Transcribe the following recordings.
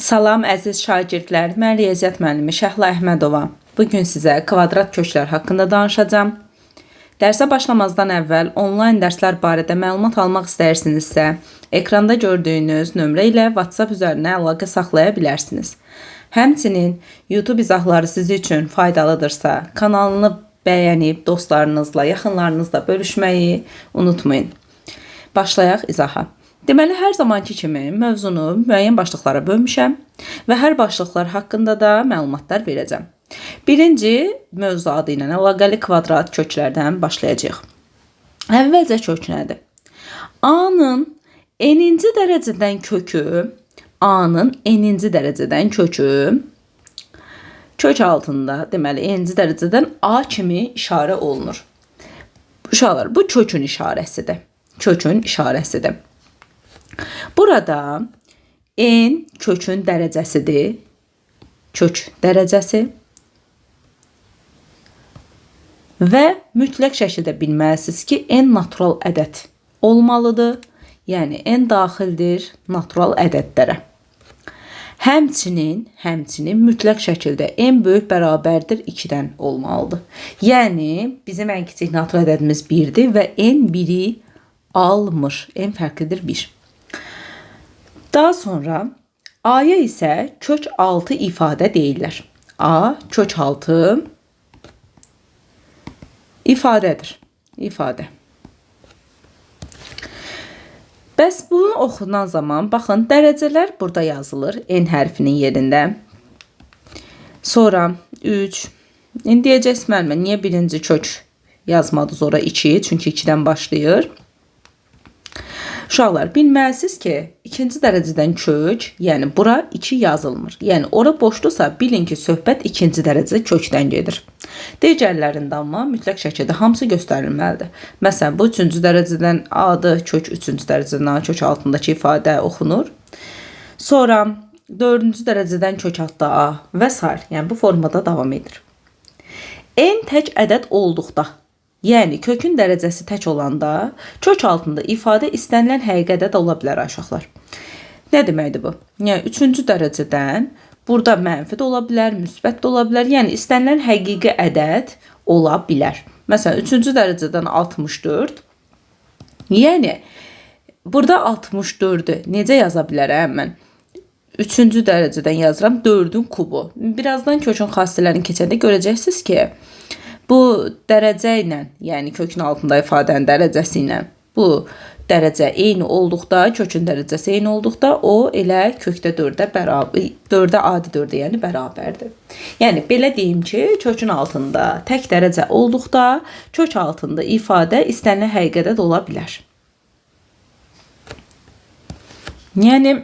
Salam əziz şagirdlər, mən Riyaziyyat müəllimi Şəhla Əhmədova. Bugün sizə kvadrat köklər haqqında danışacağım. Dərsə başlamazdan əvvəl onlayn dərslər barədə məlumat almaq istəyirsinizsə, ekranda gördüyünüz nömrə ilə WhatsApp üzərinə əlaqə saxlaya bilərsiniz. Həmçinin YouTube izahları sizin üçün faydalıdırsa, kanalını bəyənib dostlarınızla, yaxınlarınızla bölüşməyi unutmayın. Başlayaq izaha. Deməli, hər zamanki kimi mövzunu müəyyən başlıqlara bölmüşəm və hər başlıqlar haqqında da məlumatlar verəcəm. Birinci mövzu adı ilə əlaqəli kvadrat köklərdən başlayacağıq. Əvvəlcə kök nədir? A-nın n-ci dərəcədən kökü, kök altında, deməli, n-ci dərəcədən A kimi işarə olunur. Uşaqlar, bu kökün işarəsidir. Burada n kökün dərəcəsidir. Kök dərəcəsi və mütləq şəkildə bilməlisiniz ki, n natural ədəd olmalıdır. Yəni n daxildir natural ədədlərə. Həmçinin mütləq şəkildə n böyük bərabərdir 2-dən olmalıdır. Yəni bizim ən kiçik natural ədədimiz 1-dir və n 1-i almır. N fərqlidir 1. Daha sonra A-ya isə kök altı ifadə deyirlər. A kök altı ifadədir. Bəs bunu oxunan zaman baxın, dərəcələr burada yazılır n hərfinin yerində. Sonra 3. İndi deyəcəksiniz müəllimə, niyə birinci kök yazmadı sonra 2? Çünki 2-dən başlayır. Uşaqlar, bilməlisiniz ki, ikinci dərəcədən kök, yəni bura 2 yazılmır. Yəni ora boşdursa, bilin ki, söhbət ikinci dərəcə kökdən gedir. Digərlərində amma mütləq şəkildə hamısı göstərilməlidir. Məsələn, bu 3-cü dərəcədən A-dır, kök 3-cü dərəcədən A, kök altındakı ifadə oxunur. Sonra 4-cü dərəcədən kök altda A və s. Yəni bu formada davam edir. N tək ədəd olduqda, yəni kökün dərəcəsi tək olanda kök altında ifadə istənilən həqiqi ədəd ola bilər uşaqlar. Nə deməkdir bu? Yəni 3-cü dərəcədən burada mənfi də ola bilər, müsbət də ola bilər. Yəni istənilən həqiqi ədəd ola bilər. Məsələn, 3-cü dərəcədən 64. Yəni burada 64-ü necə yaza bilərəm mən? 3-cü dərəcədən yazıram 4-ün kubu. Birazdan kökün xassələrini keçəndə görəcəksiniz ki, bu dərəcə ilə, yəni kökün altında ifadənin dərəcəsi ilə bu dərəcə eyni olduqda, kökün dərəcəsi eyni olduqda o elə kökdə 4-ə bərabər, 4-ə adi 4-ə yəni bərabərdir. Yəni belə deyim ki, kökün altında tək dərəcə olduqda kök altında ifadə istənilən həqiqi ədəd ola bilər. Yəni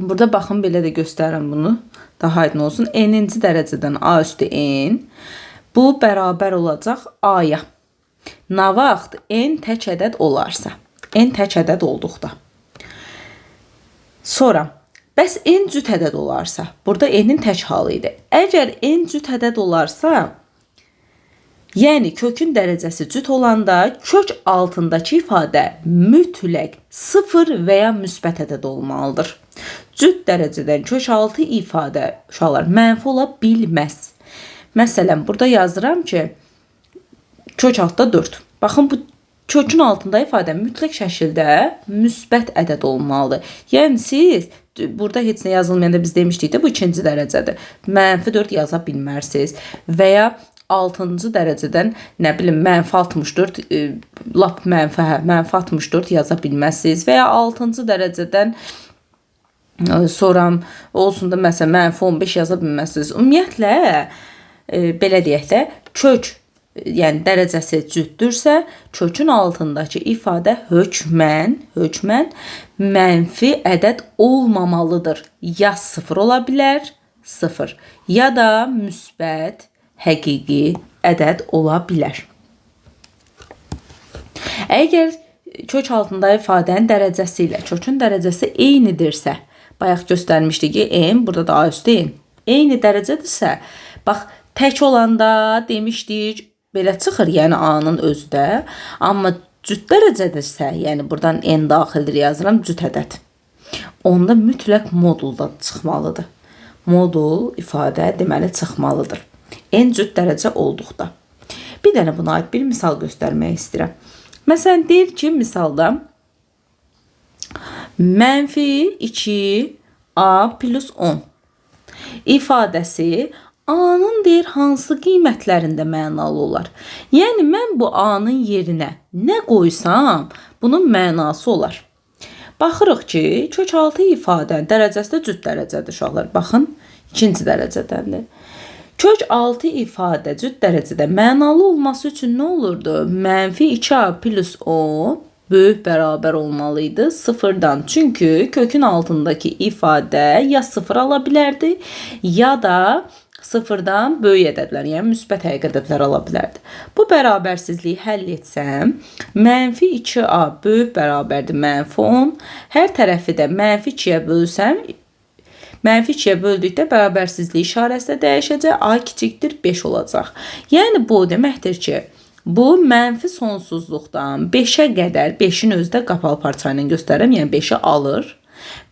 burada baxın, belə də göstərirəm bunu, daha aydın olsun. N-ci dərəcədən A üstü n. Bu bərabər olacaq A-ya. Nə vaxt n tək ədəd olarsa, n tək ədəd olduqda. Sonra, bəs n cüt ədəd olarsa, burada n-in tək halı idi. Əgər n cüt ədəd olarsa, yəni kökün dərəcəsi cüt olanda kök altındakı ifadə mütləq 0 və ya müsbət ədəd olmalıdır. Cüt dərəcədən kök altı ifadə uşaqlar mənfi ola bilməz. Məsələn, burada yazıram ki, kök altda 4. Baxın, bu kökün altında ifadə mütləq şəkildə müsbət ədəd olmalıdır. Yəni siz burada heç nə yazılmayanda biz demişdik də bu ikinci dərəcədir. Mənfi 4 yaza bilmərsiniz və ya 6-cı dərəcədən nə bilim mənfi 64 lap mənfi 64 yaza bilmərsiniz və ya 6-cı dərəcədən sonra olsun da məsələn mənfi 15 yaza bilmərsiniz. Ümumiyyətlə belə deyək də, kök, yəni dərəcəsi cütdürsə, kökün altındakı ifadə hökmən mənfi ədəd olmamalıdır. Ya 0 ola bilər, 0, ya da müsbət həqiqi ədəd ola bilər. Əgər kök altında ifadənin dərəcəsi ilə kökün dərəcəsi eynidirsə, bayaq göstərmişdik ki, n, burada da A üstü n, eyni dərəcədirsə, bax, tək olanda demişdik, belə çıxır, yəni A-nın özü də. Amma cüt dərəcədirsə, yəni buradan n daxildir yazıram, cüt ədəd. onda mütləq modulda çıxmalıdır. Modul ifadə deməli çıxmalıdır. En cüt dərəcə olduqda. Bir dənə buna aid bir misal göstərmək istəyirəm. Məsələn, deyir ki, misalda -2a plus 10 ifadəsi A-nın deyir hansı qiymətlərində mənalı olar. Yəni, mən bu A-nın yerinə nə qoysam, bunun mənası olar. Baxırıq ki, kök 6 ifadənin dərəcəsi də cüt dərəcədir uşaqlar. Baxın, ikinci dərəcədəndir. Kök 6 ifadə cüt dərəcədə mənalı olması üçün nə olurdu? -2a plus 10 böyük bərabər olmalıydı sıfırdan. Çünki kökün altındakı ifadə ya sıfır ala bilərdi, ya da sıfırdan böyük ədədlər, yəni müsbət həqiqi ədədlər ala bilərdi. Bu bərabərsizliyi həll etsəm, -2a böyük bərabərdir -10. Hər tərəfi də -2-yə bölsəm, -2-yə böldükdə bərabərsizlik işarəsi də dəyişəcək, a kiçikdir 5 olacaq. Yəni bu deməkdir ki, bu mənfi sonsuzluqdan 5-ə qədər, 5-in özü də qapalı parça ilə göstərirəm, yəni 5-i alır.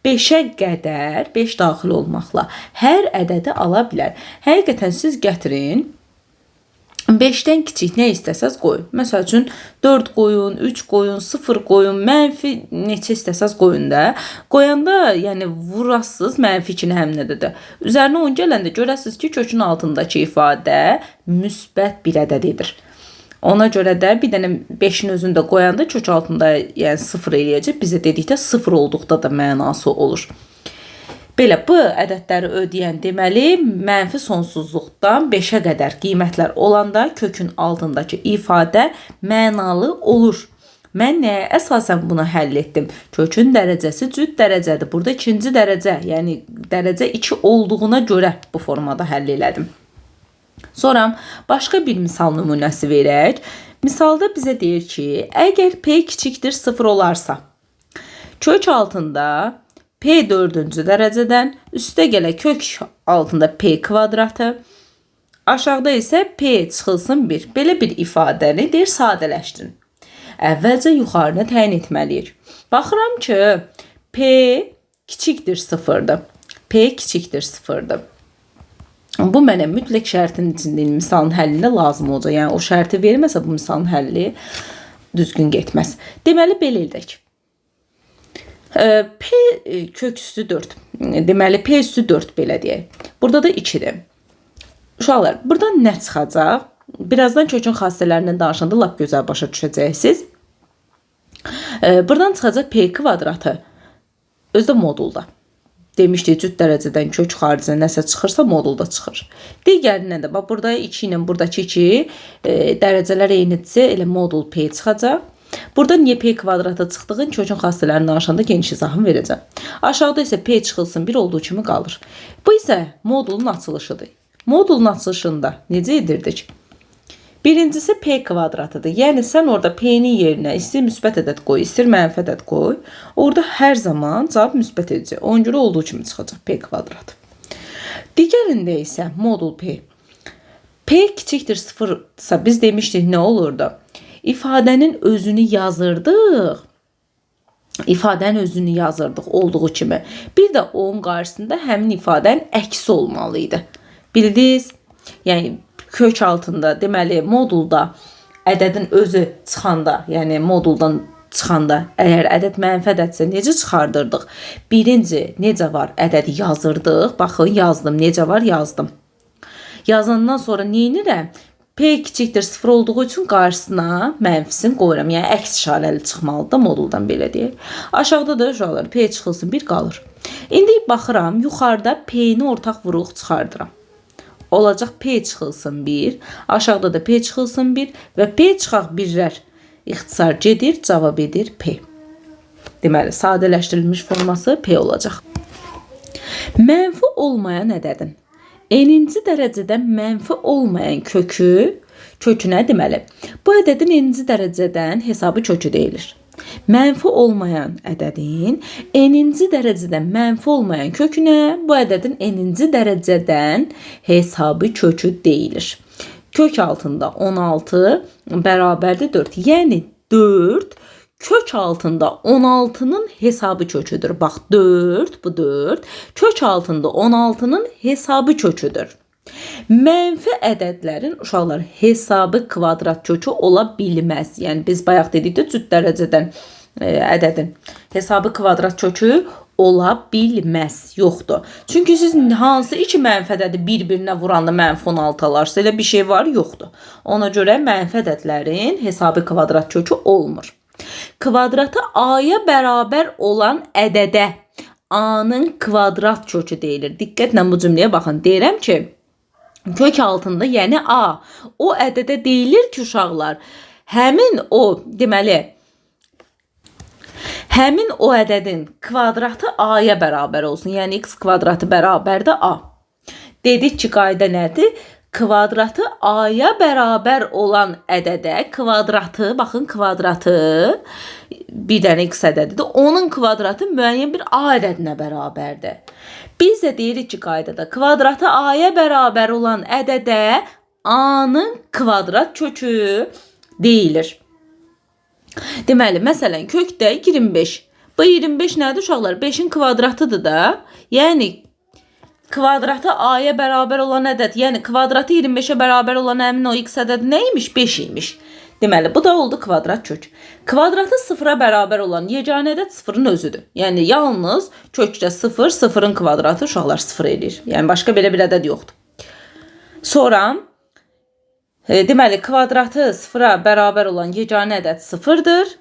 5-ə qədər 5 daxil olmaqla hər ədədi ala bilər. Həqiqətən siz gətirin, 5-dən kiçik nə istəsəz qoyun. Məsəl üçün 4 qoyun, 3 qoyun, 0 qoyun, mənfi neçə istəsəz qoyun da. Qoyanda yəni vurasınız mənfi 2-ni həminədə də. Üzərinə 10 gələndə görəsiniz ki, kökün altındakı ifadə müsbət bir ədədidir. Ona görə də bir dənə 5-in özündə qoyanda kök altında yəni 0 eləyəcək. Bizə dedikdə 0 olduqda da mənası olur. Belə bu ədədləri ödəyən deməli mənfi sonsuzluqdan 5-ə qədər qiymətlər olanda kökün altındakı ifadə mənalı olur. Mən nəyə əsasən bunu həll etdim? Kökün dərəcəsi cüt dərəcədir. Burada ikinci dərəcə, yəni dərəcə 2 olduğuna görə bu formada həll elədim. Sonra başqa bir misal nümunəsi verək. Misalda bizə deyir ki, əgər p kiçikdir 0 olarsa, kök altında p 4-cü dərəcədən, üstə gələ kök altında p kvadratı, aşağıda isə p çıxılsın 1. Belə bir ifadəni deyir sadələşdirin. Əvvəlcə yuxarını təyin etməliyik. Baxıram ki, p kiçikdir 0-dır. P kiçikdir 0-dır. Bu mənə mütləq şərtin içində misalın həllinə lazım olacaq. Yəni o şərti verməsə bu misalın həlli düzgün getməz. Deməli belə edək. P kök üstü 4. Deməli P üstü 4 belə deyək. Burada da 2-dir. Uşaqlar, buradan nə çıxacaq? Birazdan kökün xassələrindən danışanda lap gözəl başa düşəcəksiniz. Buradan çıxacaq P kvadratı özdə modulda. Demişdik, cüt dərəcədən kök xaricində nəsə çıxırsa modulda çıxır. Digərindən də, bax, burada 2 ilə buradakı 2 dərəcələr eynidirsə, elə modul P çıxacaq. Burada niyə P kvadratı çıxdığın kökün xassələrini danışanda geniş izahını verəcəm. Aşağıda isə P çıxılsın 1 olduğu kimi qalır. Bu isə modulun açılışıdır. Modulun açılışında necə edirdik? Birincisi P kvadratıdır. Yəni sən orada P-nin yerinə istəyir müsbət ədəd qoy, istəyir mənfi ədəd qoy. Orada hər zaman cavab müsbət edəcək. Ona görə olduğu kimi çıxacaq P kvadratı. Digərində isə modul P. P kiçikdir 0-sa biz demişdik nə olurdu? İfadənin özünü yazırdıq. İfadənin özünü yazırdıq olduğu kimi. Bir də onun qarşısında həmin ifadənin əksi olmalıydı. Bildiniz? Yəni kök altında, deməli modulda ədədin özü çıxanda, yəni moduldan çıxanda, əgər ədəd mənfi ədədsə necə çıxardırdıq? Birinci, necə var ədədi yazırdıq. Baxın, yazdım. Necə var? Yazdım. Yazandan sonra neyinirəm? P kiçikdir 0 olduğu üçün qarşısına mənfisini qoyuram. Yəni əks işarəli çıxmalıdır da moduldan belə deyək. Aşağıda da uşaqlar P çıxılsın 1 qalır. İndi baxıram, yuxarıda P-ni ortaq vuruq çıxardıram. Olacaq P çıxılsın 1, aşağıda da P çıxılsın 1 və P çıxaq 1-lər ixtisar gedir, cavab edir P. Deməli, sadələşdirilmiş forması P olacaq. Mənfi olmayan ədədin n-ci dərəcədən mənfi olmayan kökünə deməli, bu ədədin n-ci dərəcədən hesabı kökü deyilir. Mənfi olmayan ədədin n-ci dərəcədən mənfi olmayan kökünə bu ədədin n-ci dərəcədən hesabı kökü deyilir. Kök altında 16 bərabərdir 4. Yəni 4 kök altında 16'nın hesabı köküdür. Bax 4, bu 4. Kök altında 16'nın hesabı köküdür. Mənfi ədədlərin uşaqlar hesabı kvadrat kökü ola bilməz. Yəni biz bayaq dedik də cüt dərəcədən ədədin hesabı kvadrat kökü ola bilməz, yoxdur. Çünki siz hansı iki mənfi ədədi bir-birinə vuranda mənfi 16 alarsa, elə bir şey var, yoxdur. Ona görə mənfi ədədlərin hesabı kvadrat kökü olmur. Kvadratı a-ya bərabər olan ədədə a-nın kvadrat kökü deyilir. Diqqətlə bu cümləyə baxın. Deyirəm ki, kök altında, yəni a, o ədədə deyilir ki, uşaqlar, həmin o, deməli, həmin o ədədin kvadratı a-ya bərabər olsun. Yəni x kvadratı bərabər də a. Dedik ki, qayda nədir? Kvadratı a-ya bərabər olan ədədə kvadratı, baxın kvadratı bir dənə x ədədidir. Onun kvadratı müəyyən bir a ədədinə bərabərdir. Biz də deyirik ki, qaydada kvadratı a-ya bərabər olan ədədə a-nın kvadrat kökü deyilir. Deməli, məsələn, kökdə 25. Bu 25 nədir uşaqlar? 5-in kvadratıdır da. Yəni kvadratı a-ya bərabər olan ədəd, yəni kvadratı 25-ə bərabər olan həmin o x ədədi nə imiş? 5 imiş. Deməli, bu da oldu kvadrat kök. Kvadratı 0-a bərabər olan yeganə ədəd 0-ın özüdür. Yəni yalnız kökdə 0, 0-ın kvadratı uşaqlar 0 eləyir. Yəni başqa belə bir ədəd yoxdur. Sonra deməli, kvadratı 0-a bərabər olan yeganə ədəd 0-dır.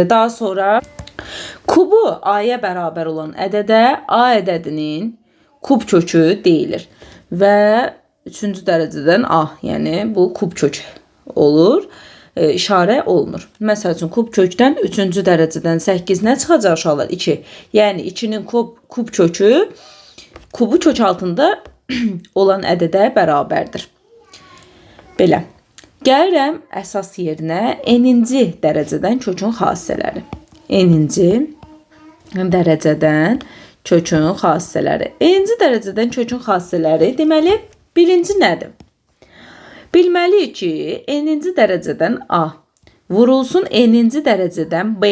Daha sonra kubu a-ya bərabər olan ədədə a ədədinin kub kökü deyilir. Və 3-cü dərəcədən a, yəni bu kub kökü olur, işarə olunur. Məsəl üçün, kub kökdən 3-cü dərəcədən 8 nə çıxacaq uşaqlar? 2. Yəni 2-nin kub kökü kubu kök altında olan ədədə bərabərdir. Belə. Gəlirəm əsas yerinə n-ci dərəcədən kökün xassələri. N-ci dərəcədən kökün xassələri. N-ci dərəcədən kökün xassələri deməli, birinci nədir? Bilməliyik ki, n-ci dərəcədən a vurulsun n-ci dərəcədən b.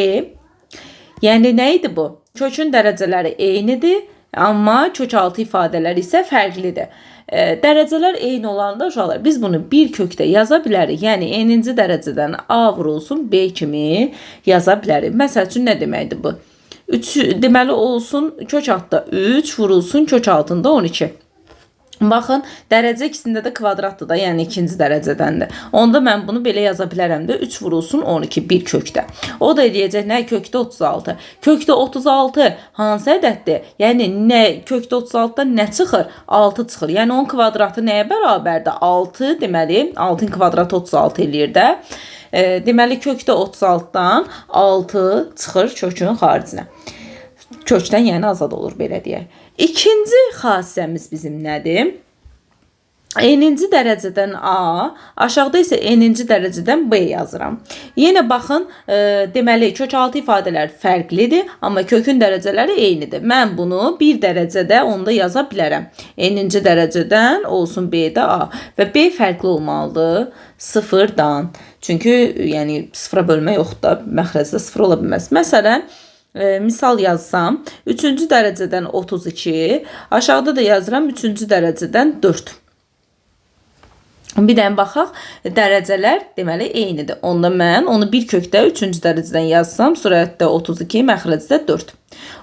Yəni, nə idi bu? Kökün dərəcələri eynidir, amma kök altı ifadələr isə fərqlidir. Dərəcələr eyni olanda uşaqlar, biz bunu bir kökdə yaza bilərik. Yəni, n-ci dərəcədən a vurulsun b kimi yaza bilərik. Məsəl üçün, nə deməkdir bu? 3 deməli olsun kök altında 3 vurulsun kök altında 12. Baxın, dərəcə ikisində də kvadratdır da, yəni ikinci dərəcədəndir. Onda mən bunu belə yaza bilərəm də, 3 vurulsun 12 bir kökdə. O da eləyəcək nə? Kökdə 36. Kökdə 36 hansı ədəddir? Yəni, nə? Kökdə 36-dan nə çıxır? 6 çıxır. Yəni, onun kvadratı nəyə bərabərdir? 6, deməli, 6-ın kvadratı 36 eləyir də. Deməli, kökdə 36-dan 6 çıxır kökün xaricinə. Kökdən yəni azad olur, belə deyək. İkinci xassəmiz bizim nədir? N-ci dərəcədən A, aşağıda isə N-ci dərəcədən B yazıram. Yenə baxın, deməli, kök altı ifadələr fərqlidir, amma kökün dərəcələri eynidir. Mən bunu bir dərəcədə onda yaza bilərəm. N-ci dərəcədən olsun B-də A və B fərqli olmalıdır sıfırdan. Çünki yəni sıfıra bölmə yoxdur da, məxrəcdə sıfır ola bilməz. Məsələn, misal yazsam, 3-cü dərəcədən 32, aşağıda da yazıram 3-cü dərəcədən 4. Bir dənə baxaq, dərəcələr deməli eynidir. Onda mən onu bir kökdə 3-cü dərəcədən yazsam, surətdə 32, məxrəcdə 4.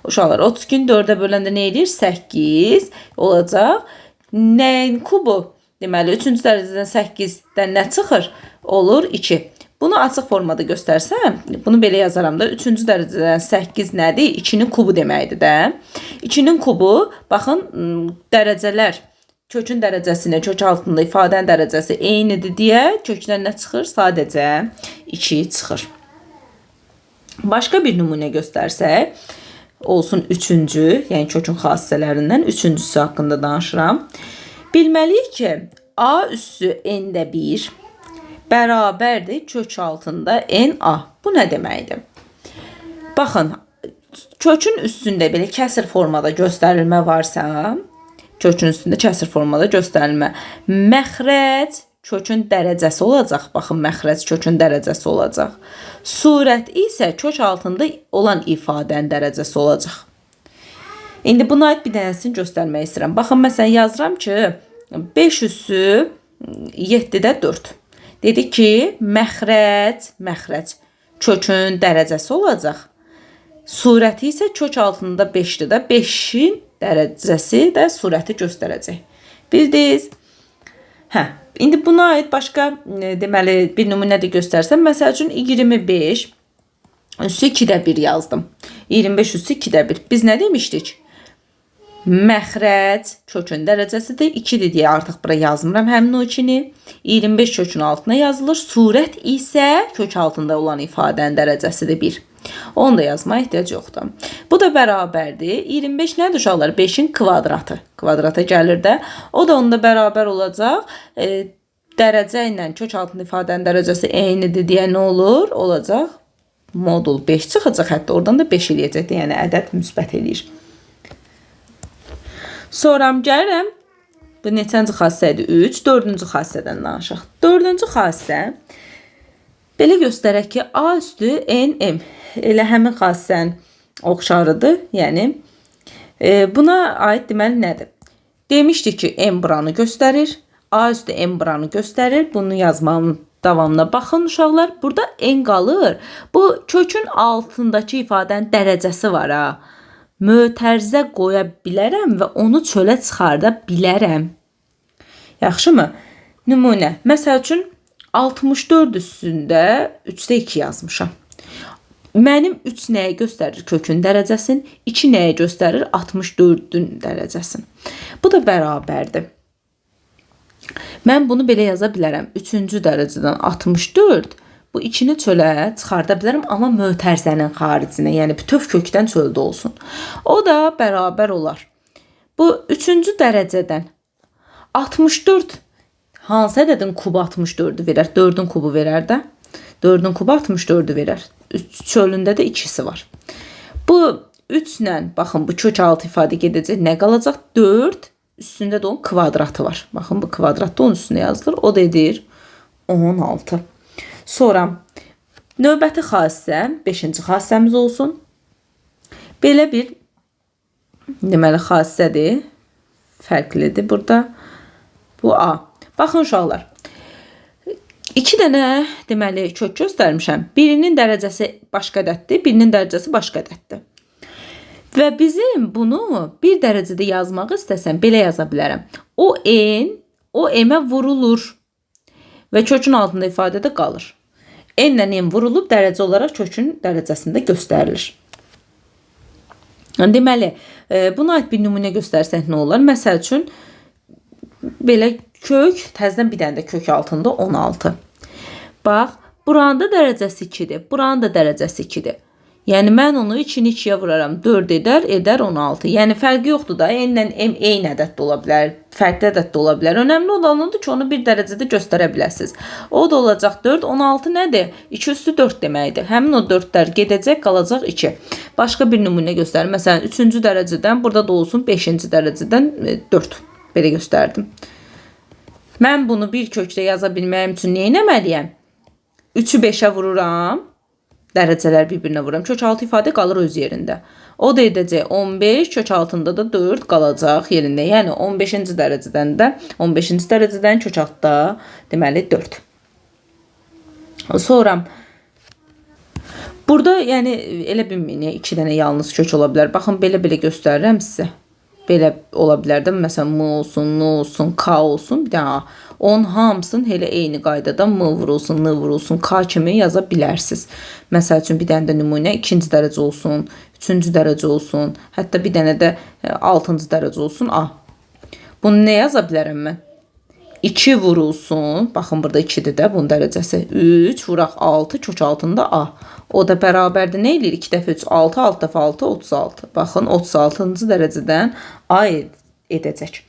Uşaqlar, 32-ni 4-ə böləndə nə edir? 8 olacaq. Nəyin kubu? Deməli, 3-cü dərəcədən 8-dən nə çıxır? Olur 2. Bunu açıq formada göstərsəm, bunu belə yazaram da, 3-cü dərəcədən 8 nədir? 2-nin kubu deməkdir də. 2-nin kubu, baxın, dərəcələr, kökün dərəcəsinə, kök altında ifadənin dərəcəsi eynidir deyə, kökdən nə çıxır? Sadəcə 2 çıxır. Başqa bir nümunə göstərsək, olsun 3-cü, yəni kökün xassələrindən 3-cüsü haqqında danışıram. Bilməliyik ki, A üssü n-də 1 bərabərdir kök altında n-a. Bu nə deməkdir? Baxın, kökün üstündə belə kəsir formada göstərilmə varsa, kökün üstündə kəsir formada göstərilmə, məxrəc kökün dərəcəsi olacaq. Baxın, məxrəc kökün dərəcəsi olacaq. Surət isə kök altında olan ifadənin dərəcəsi olacaq. İndi buna aid bir dənəsini göstərmək istəyirəm. Baxın, məsələn, yazıram ki, 5 üssü 7-də 4. Dedi ki, məxrəc kökün dərəcəsi olacaq. Surəti isə kök altında 5-dir də, 5-in dərəcəsi də surəti göstərəcək. Bildiniz? İndi buna aid başqa deməli bir nümunə də göstərsəm, məsəl üçün 25 üssü 2-də 1 yazdım. 25 üssü 2-də 1. Biz nə demişdik? Məxrəc kökün dərəcəsidir. 2-dir deyə artıq bura yazmıram həmin o ikini. 25 kökün altına yazılır. Surət isə kök altında olan ifadənin dərəcəsidir 1. Onu da yazmaya ehtiyac yoxdur. Bu da bərabərdir. 25 nədir uşaqlar? 5-in kvadratı. Kvadrata gəlir də. O da onda bərabər olacaq. Dərəcə ilə kök altında ifadənin dərəcəsi eynidir deyə nə olur? Olacaq. Modul 5 çıxacaq. Hətta oradan da 5 eləyəcəkdir. Yəni ədəd müsbət eləyir. Sonra gəlirəm. Bu neçənci xassədir? 3. 4-cü xassədən danışaq. 4-cü xassə belə göstərək ki, A üstü NM elə həmin xassənin oxşarıdır. Yəni buna aid deməli nədir? Demişdik ki, M buranı göstərir. A üstü M buranı göstərir. Bunu yazmamın davamına baxın uşaqlar. Burada N qalır. Bu kökün altındakı ifadənin dərəcəsi var ha. Mötərizə qoya bilərəm və onu çölə çıxarda bilərəm. Yaxşımı? Nümunə. Məsəl üçün 64 üstündə 3-də 2 yazmışam. Mənim 3 nəyə göstərir kökün dərəcəsini, 2 nəyə göstərir 64-ün dərəcəsini. Bu da bərabərdir. Mən bunu belə yaza bilərəm. 3-cü dərəcədən 64, bu 2-ni çölə çıxarda bilərəm, amma mötərizənin xaricinə, yəni bütöv kökdən çöldə olsun. O da bərabər olar. Bu 3-cü dərəcədən 64 hansı ədədin kubu 64-ü verər? 4-ün kubu verər də. 4-ün kubu 64-ü verər. Çölündə də 2'si var. Bu 3 ilə, baxın, bu kök altı ifadə gedəcək. Nə qalacaq? 4, üstündə də onun kvadratı var. Baxın, bu kvadratda onun üstünə yazılır. O da edir 16. Sonra növbəti xassə 5-ci xassəmiz olsun. Belə bir deməli xassədir. Fərqlidir burada. Bu A. Baxın uşaqlar. 2 dənə deməli kök göstərmişəm. Birinin dərəcəsi başqa ədəddir, birinin dərəcəsi başqa ədəddir. Və bizim bunu bir dərəcədə yazmaq istəsəm belə yaza bilərəm. O N, o M-ə vurulur və kökün altında ifadədə qalır. N-lə M vurulub dərəcə olaraq kökün dərəcəsində göstərilir. Deməli, buna aid bir nümunə göstərsək nə olar? Məsəl üçün, belə kök, təzədən bir dənə də kök altında 16. Bax, buranın da dərəcəsi 2-dir, buranın da dərəcəsi 2-dir. Yəni, mən onu 2-ni 2-yə vuraram, 4 edər 16. Yəni, fərqi yoxdur da, N-lə M eyni ədəddə ola bilər, fərqli ədəddə ola bilər. Önəmli olan odur ki, onu bir dərəcədə göstərə biləsiniz. O da olacaq 4, 16 nədir? 2 üstü 4 deməkdir. Həmin o 4'lər gedəcək, qalacaq 2. Başqa bir nümunə göstərir. Məsələn, 3-cü dərəcədən, burada da olsun 5-ci dərəcədən 4. Belə göstərdim. Mən bunu bir kökdə yaza bilməyim üçün nə etməliyəm? 3'ü 5'ə vururam. Dərəcələr bir-birinə vururam. Kök altı ifadə qalır öz yerində. O da edəcək 15, kök altında da 4 qalacaq yerində. Yəni 15-ci dərəcədən də 15-ci dərəcədən kök altda deməli 4. Sonra burada yəni elə bilməyin 2 dənə yalnız kök ola bilər. Baxın belə göstərirəm sizə. Belə ola bilər də, məsələn, M olsun, N olsun, K olsun, bir dənə A. Onun hamısını elə eyni qaydada M vurulsun, N vurulsun, K kimi yaza bilərsiniz. Məsəl üçün, bir dənə də nümunə 2-ci dərəcə olsun, 3-cü dərəcə olsun, hətta bir dənə də 6-cı dərəcə olsun, A. Bunu nə yaza bilərəm mən? 2 vurulsun, baxın burada 2-dir də bunun dərəcəsi. 3 vuraq 6, kök altında A. O da bərabərdir. Nə eləyir? 2 dəfə 3, 6, 6 dəfə 6, 36. Baxın, 36-cı dərəcədən A edəcək.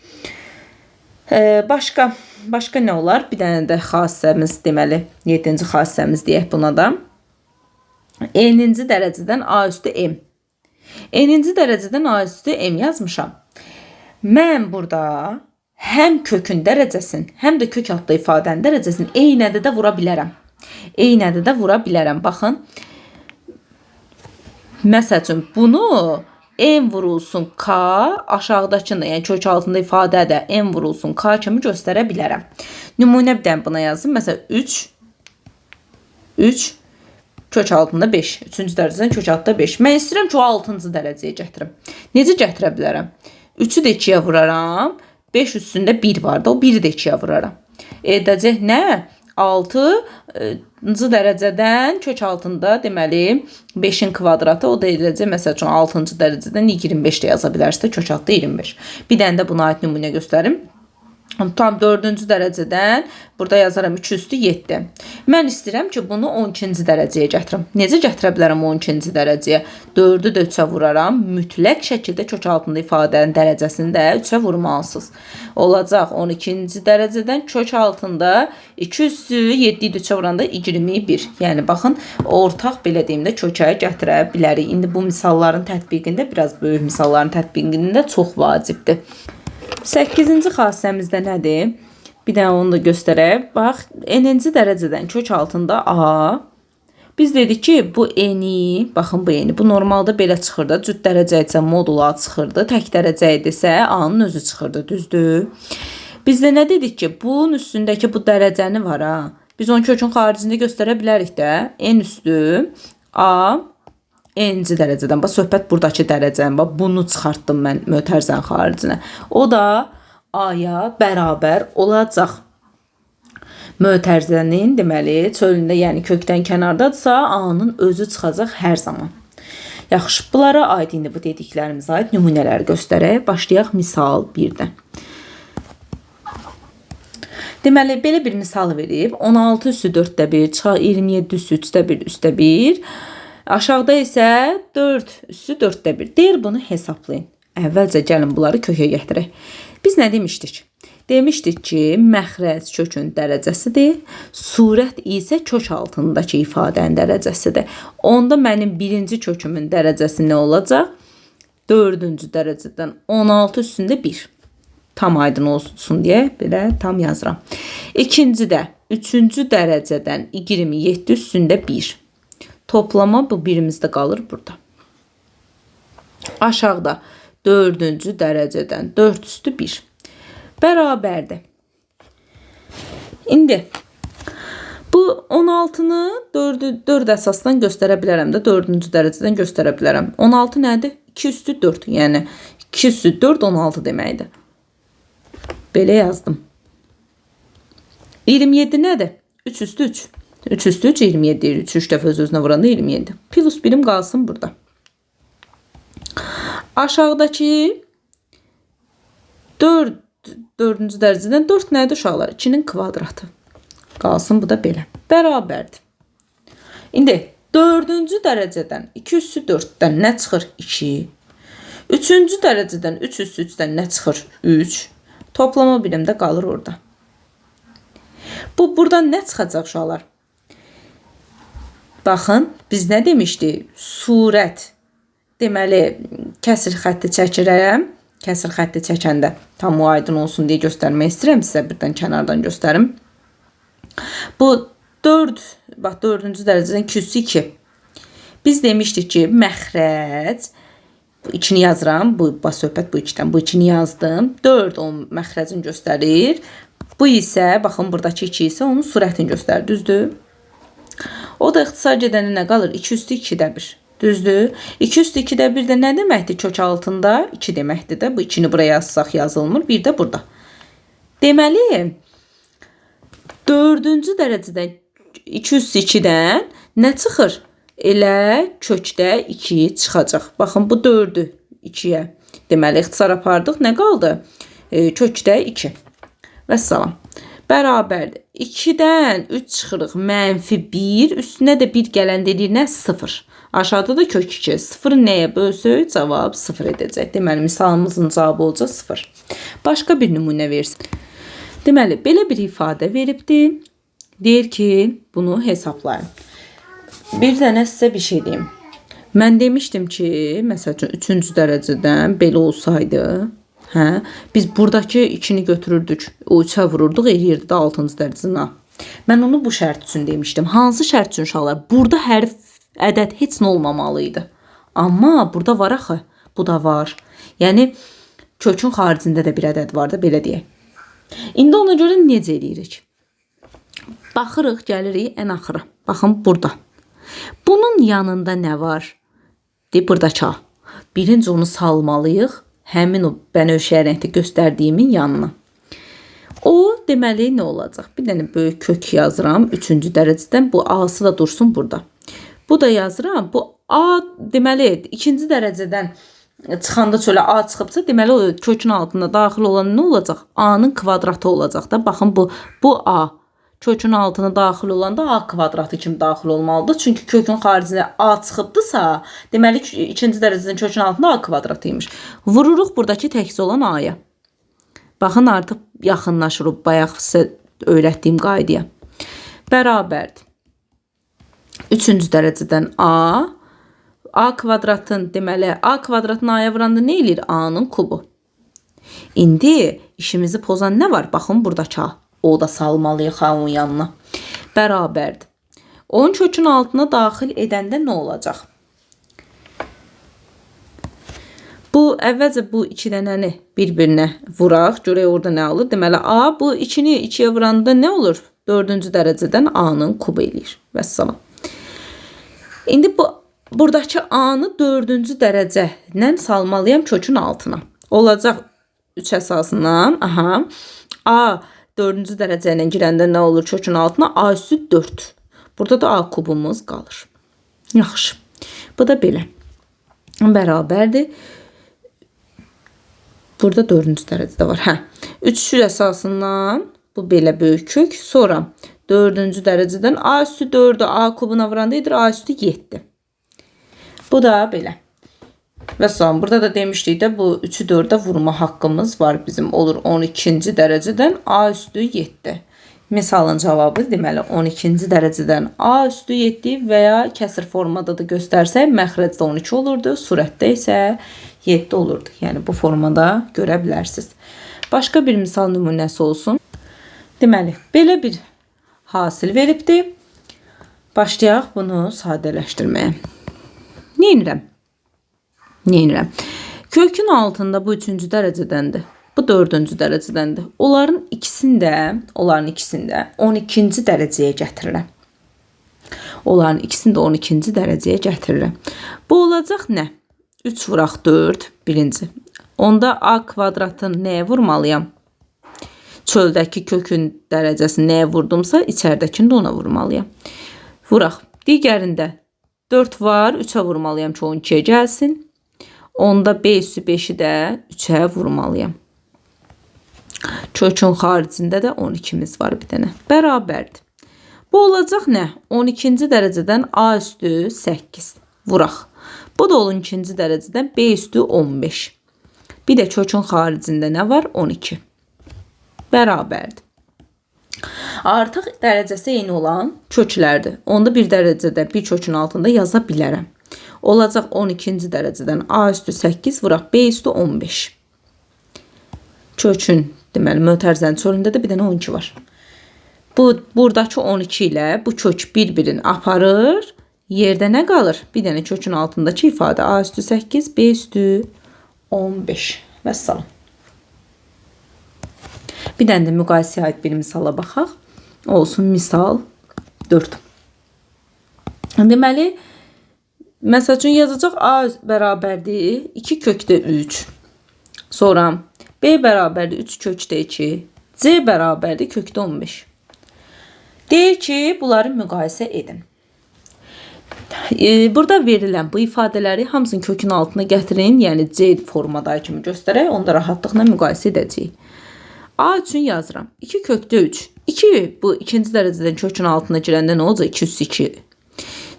Başqa nə olar? Bir dənə də xassəmiz, deməli, 7-ci xassəmiz deyək buna da. N-ci dərəcədən A üstü M. N-ci dərəcədən A üstü M yazmışam. Mən burada həm kökün dərəcəsini, həm də kök altda ifadənin dərəcəsini eyni ədədə vura bilərəm. Eyni ədədə vura bilərəm. Baxın. Məsəl üçün bunu n vurulsun k aşağıdakında, yəni kök altında ifadədə n vurulsun k kimi göstərə bilərəm. Nümunə bir dənə buna yazdım. Məsələn 3 kök altında 5. 3-cü dərəcədən kök altında 5. Mən istəyirəm ki, o 6-cı dərəcəyə gətirim. Necə gətirə bilərəm? 3-ü də 2-yə vuraram. 5 üstündə 1 var da, o 1-i də 2-yə vuraram. Edəcək nə? 6-cı dərəcədən kök altında deməli 5-in kvadratı, o da edəcək məsəl üçün 6-cı dərəcədən 25 də yaza bilərsiniz, kök altında 25. Bir dənə də buna aid nümunə göstərim. Tam 4-cü dərəcədən burada yazaram 2 üstü 7. Mən istəyirəm ki, bunu 12-ci dərəcəyə gətirim. Necə gətirə bilərəm 12-ci dərəcəyə? 4-ü də 3-ə vuraram. Mütləq şəkildə kök altında ifadənin dərəcəsini də 3-ə vurmalısınız. Olacaq 12-ci dərəcədən kök altında 2 üstü 7-yi 3-ə vuranda 21. Yəni baxın, ortaq belə deyim də kökə gətirə bilərik. İndi bu misalların tətbiqində, biraz böyük misalların tətbiqində çox vacibdir. 8-ci xassəmizdə nədir? Bir dənə onu da göstərək. Bax, n-ci dərəcədən kök altında a. Biz dedik ki, bu n-i, baxın bu n-i, bu normalda belə çıxırdı. Cüt dərəcə isə modula çıxırdı. Tək dərəcə idisə a-nın özü çıxırdı, düzdür? Biz də nə dedik ki, bunun üstündəki bu dərəcəni var ha. Biz onu kökün xaricində göstərə bilərik də. N üstü a n-ci dərəcədən. Bax, söhbət buradakı dərəcədən. Bax, bunu çıxartdım mən mötərizənin xaricinə. O da a-ya bərabər olacaq. Mötərizənin deməli çölündə, yəni kökdən kənardadsa a-nın özü çıxacaq hər zaman. Yaxşı, bunlara aid indi bu dediklərimizə aid nümunələri göstərək. Başlayaq misal 1-dən. Deməli, belə bir misal verib. 16 üstü 4-də 1, 27 üstü 3-də 1, üstdə 1. Aşağıda isə 4 üstü 4-də 1. Deyir, bunu hesablayın. Əvvəlcə gəlin bunları kökə gətirək. Biz nə demişdik? Demişdik ki, məxrəc kökün dərəcəsidir. Surət isə kök altındakı ifadənin dərəcəsidir. Onda mənim birinci kökümün dərəcəsi nə olacaq? 4-cü dərəcədən 16 üstündə 1. Tam aydın olsun deyə belə tam yazıram. İkinci də 3-cü dərəcədən 27 üstündə 1. Toplama bu birimizdə qalır burada. Aşağıda 4-cü dərəcədən 4 üstü 1. Bərabərdir. İndi bu 16-nı 4 əsasdan göstərə bilərəm də. 4-cü dərəcədən göstərə bilərəm. 16 nədir? 2 üstü 4. Yəni 2 üstü 4 16 deməkdir. Belə yazdım. 27 nədir? 3 üstü 3. 3 üstü 3 27 deyir. 3 dəfə öz-özünə vuranda 27. Plus birim qalsın burada. Aşağıdakı 4-cü dərəcədən 4 nədir uşaqlar? 2-nin kvadratı. Qalsın bu da belə. Bərabərdir. İndi 4-cü dərəcədən 2 üstü 4-dən nə çıxır? 2. 3-cü dərəcədən 3 üstü 3-dən nə çıxır? 3. Toplama birimdə qalır orada. Bu buradan nə çıxacaq uşaqlar? Baxın, biz nə demişdik? Surət. Deməli, kəsir xətti çəkirəm. Kəsir xətti çəkəndə tam o aydın olsun deyə göstərmək istəyirəm. Sizə birdən kənardan göstərim. Bu 4, bax 4-cü dərəcədən 2 üstü 2. Biz demişdik ki, məxrəc, bu 2-ni yazıram. Bax, söhbət bu 2-dən. Bu 2-ni yazdım. 4 onun məxrəcini göstərir. Bu isə, baxın, buradakı 2 isə onun surətini göstərir. Düzdür? O da ixtisar gedəndə nə qalır? 2 üstü 2-də 1. Düzdür? 2 üstü 2-də 1 də nə deməkdir? Kök altında 2 deməkdir də. Bu 2-ni buraya yazsaq yazılmır. 1 də burada. Deməli, 4-cü dərəcədən 2 üstü 2-dən nə çıxır? Elə kökdə 2 çıxacaq. Baxın, bu 4-ü 2-yə. Deməli, ixtisar apardıq. Nə qaldı? Kökdə 2. Vəssalam. Bərabərdir. 2-dən 3 çıxırıq. -1. Üstünə də 1 gələn deyilir nə? 0. Aşağıda da kök 2. 0-ı nəyə bölsək? Cavab 0 edəcək. Deməli, misalımızın cavabı olacaq 0. Başqa bir nümunə versin. Deməli, belə bir ifadə veribdir. Deyir ki, bunu hesablayın. Bir dənə sizə bir şey deyim. Mən demişdim ki, məsəl üçün 3-cü dərəcədən belə olsaydı, Hə? Biz buradakı 2-ni götürürdük, o 3-ə vururduq, eləyirdi də 6-cı dərəcədən A. Mən onu bu şərt üçün demişdim. Hansı şərt üçün uşaqlar? Burada hərf, ədəd heç nə olmamalı idi. Amma burada var axı. Bu da var. Yəni kökün xaricində də bir ədəd var da, belə deyək. İndi ona görə necə eləyirik? Baxırıq, gəlirik ən axıra. Baxın burada. Bunun yanında nə var? Buradakı A. Birinci onu salmalıyıq. Həmin o bənövşəyi rəngdə göstərdiyimin yanına. O deməli nə olacaq? Bir dənə böyük kök yazıram 3-cü dərəcədən. Bu A-sı da dursun burada. Bu da yazıram. Bu A deməli 2-ci dərəcədən çıxanda çölə A çıxıbsa, deməli o kökün altında daxil olan nə olacaq? A-nın kvadratı olacaq da. Baxın bu A. Kökün altına daxil olanda A kvadratı kimi daxil olmalıdır. Çünki kökün xaricində A çıxıbdısa, deməli 2-ci dərəcədən kökün altında A kvadratıymış. Vururuq buradakı təkcə olan A-ya. Baxın, artıq yaxınlaşırıq bayaq sizə öyrətdiyim qaydaya. Bərabərdir. 3-cü dərəcədən A kvadratın, deməli A kvadratını A-ya vuranda nə eləyir? A-nın kubu. İndi işimizi pozan nə var? Baxın buradakı A. O da salmalıyıq onun yanına. Bərabərdir. Onun kökün altına daxil edəndə nə olacaq? Bu əvvəlcə bu 2 dənəni bir-birinə vuraq. Görək orada nə alır? Deməli A bu 2-ni 2-yə vuranda nə olur? 4-cü dərəcədən A-nın kubu eləyir. Vəssalam. İndi buradakı A-nı 4-cü dərəcədən salmalıyam kökün altına. Olacaq 3 əsasından. Aha. A 4-cü dərəcə ilə girəndə nə olur kökün altına? A üstü 4. Burada da A kubumuz qalır. Yaxşı. Bu da belə. Bərabərdir. Burada 4-cü dərəcədə var. Hə. 3 əsasından bu belə böyük kök. Sonra 4-cü dərəcədən A üstü 4-ü A kubuna vuranda edir A üstü 7. Bu da belə. Və son burada da demişdik də bu 3-ü 4-ə vurma haqqımız var bizim. Olur 12-ci dərəcədən A üstü 7. Misalın cavabı deməli 12-ci dərəcədən A üstü 7 və ya kəsir formada da göstərsək məxrəcdə 12 olurdu, surətdə isə 7 olurdu. Yəni bu formada görə bilərsiniz. Başqa bir misal nümunəsi olsun. Deməli belə bir hasil veribdir. Başlayaq bunu sadələşdirməyə. Neynirəm? Kökün altında bu 3-cü dərəcədəndir. Bu 4-cü dərəcədəndir. Onların ikisində 12-ci dərəcəyə gətirirəm. Onların ikisini də 12-ci dərəcəyə gətirirəm. Bu olacaq nə? 3 vuraq 4, birinci. Onda A kvadratın nəyə vurmalıyam? Çöldəki kökün dərəcəsini nəyə vurdumsa, içərdəkini də ona vurmalıyam. Vuraq. Digərində 4 var, 3'ə vurmalıyam ki 12'ye gəlsin. Onda B üstü 5'i də 3'ə vurmalıyam. Kökün xaricində də 12'miz var bir dənə. Bərabərdir. Bu olacaq nə? 12-ci dərəcədən A üstü 8. Vuraq. Bu da 12-ci dərəcədən B üstü 15. Bir də kökün xaricində nə var? 12. Bərabərdir. Artıq dərəcəsi eyni olan köklərdir. Onda bir dərəcədə bir kökün altında yaza bilərəm. Olacaq 12-ci dərəcədən A üstü 8 vuraq B üstü 15. Kökün deməli mötərizənin çölündə də bir dənə 12 var. Buradakı 12 ilə bu kök bir-birini aparır. Yerdə nə qalır? Bir dənə kökün altındakı ifadə A üstü 8 B üstü 15. Vəssalam. Bir dənə də müqayisəyə aid bir misala baxaq. Olsun misal 4. Deməli, məsəl üçün yazacaq A bərabərdir 2 kökdə 3. Sonra B bərabərdir 3 kökdə 2. C bərabərdir kökdə 15. Deyir ki, bunları müqayisə edin. Burada verilən bu ifadələri hamısını kökün altına gətirin. Yəni C formadakı kimi göstərək. Onda rahatlıqla müqayisə edəcəyik. A üçün yazıram. 2 kökdə 3. 2 bu ikinci dərəcədən kökün altına girəndə nə olacaq? 2 üstü 2.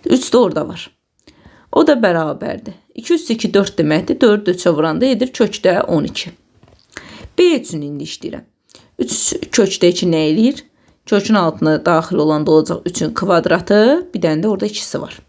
3 də orada var. O da bərabərdir. 2 üstü 2 4 deməkdir. 4 3'ə vuranda edir kökdə 12. B üçün indi işləyirəm. 3 kökdə 2 nə eləyir? Kökün altına daxil olanda olacaq 3'ün kvadratı. Bir dənə də orada 2'si var.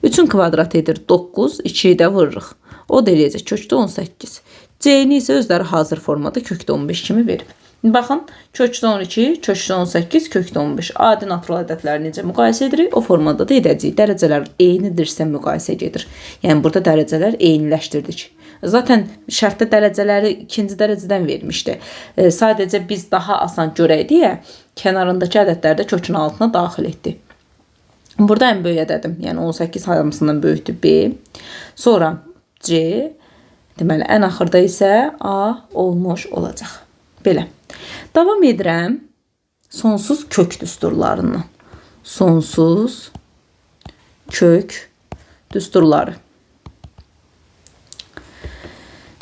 3'ün kvadratı edir 9. 2'yi də vururuq. O da eləyəcək kökdə 18. C-ni isə özləri hazır formada kökdə 15 kimi verib. Baxın, kökdə 12, kökdə 18, kökdə 15. Adi natural ədədləri necə müqayisə edirik? O formada da edəcəyik. Dərəcələr eynidirsə müqayisə gedir. Yəni, burada dərəcələr eyniləşdirdik. Zaten şərtdə dərəcələri ikinci dərəcədən vermişdi. Sadəcə biz daha asan görək deyə kənarındakı ədədləri də kökün altına daxil etdi. Burada ən böyük ədədim, yəni 18 hamısından böyükdür B. Sonra C, deməli ən axırda isə A olmuş olacaq. Belə. Davam edirəm sonsuz kök düsturlarından. Sonsuz kök düsturları.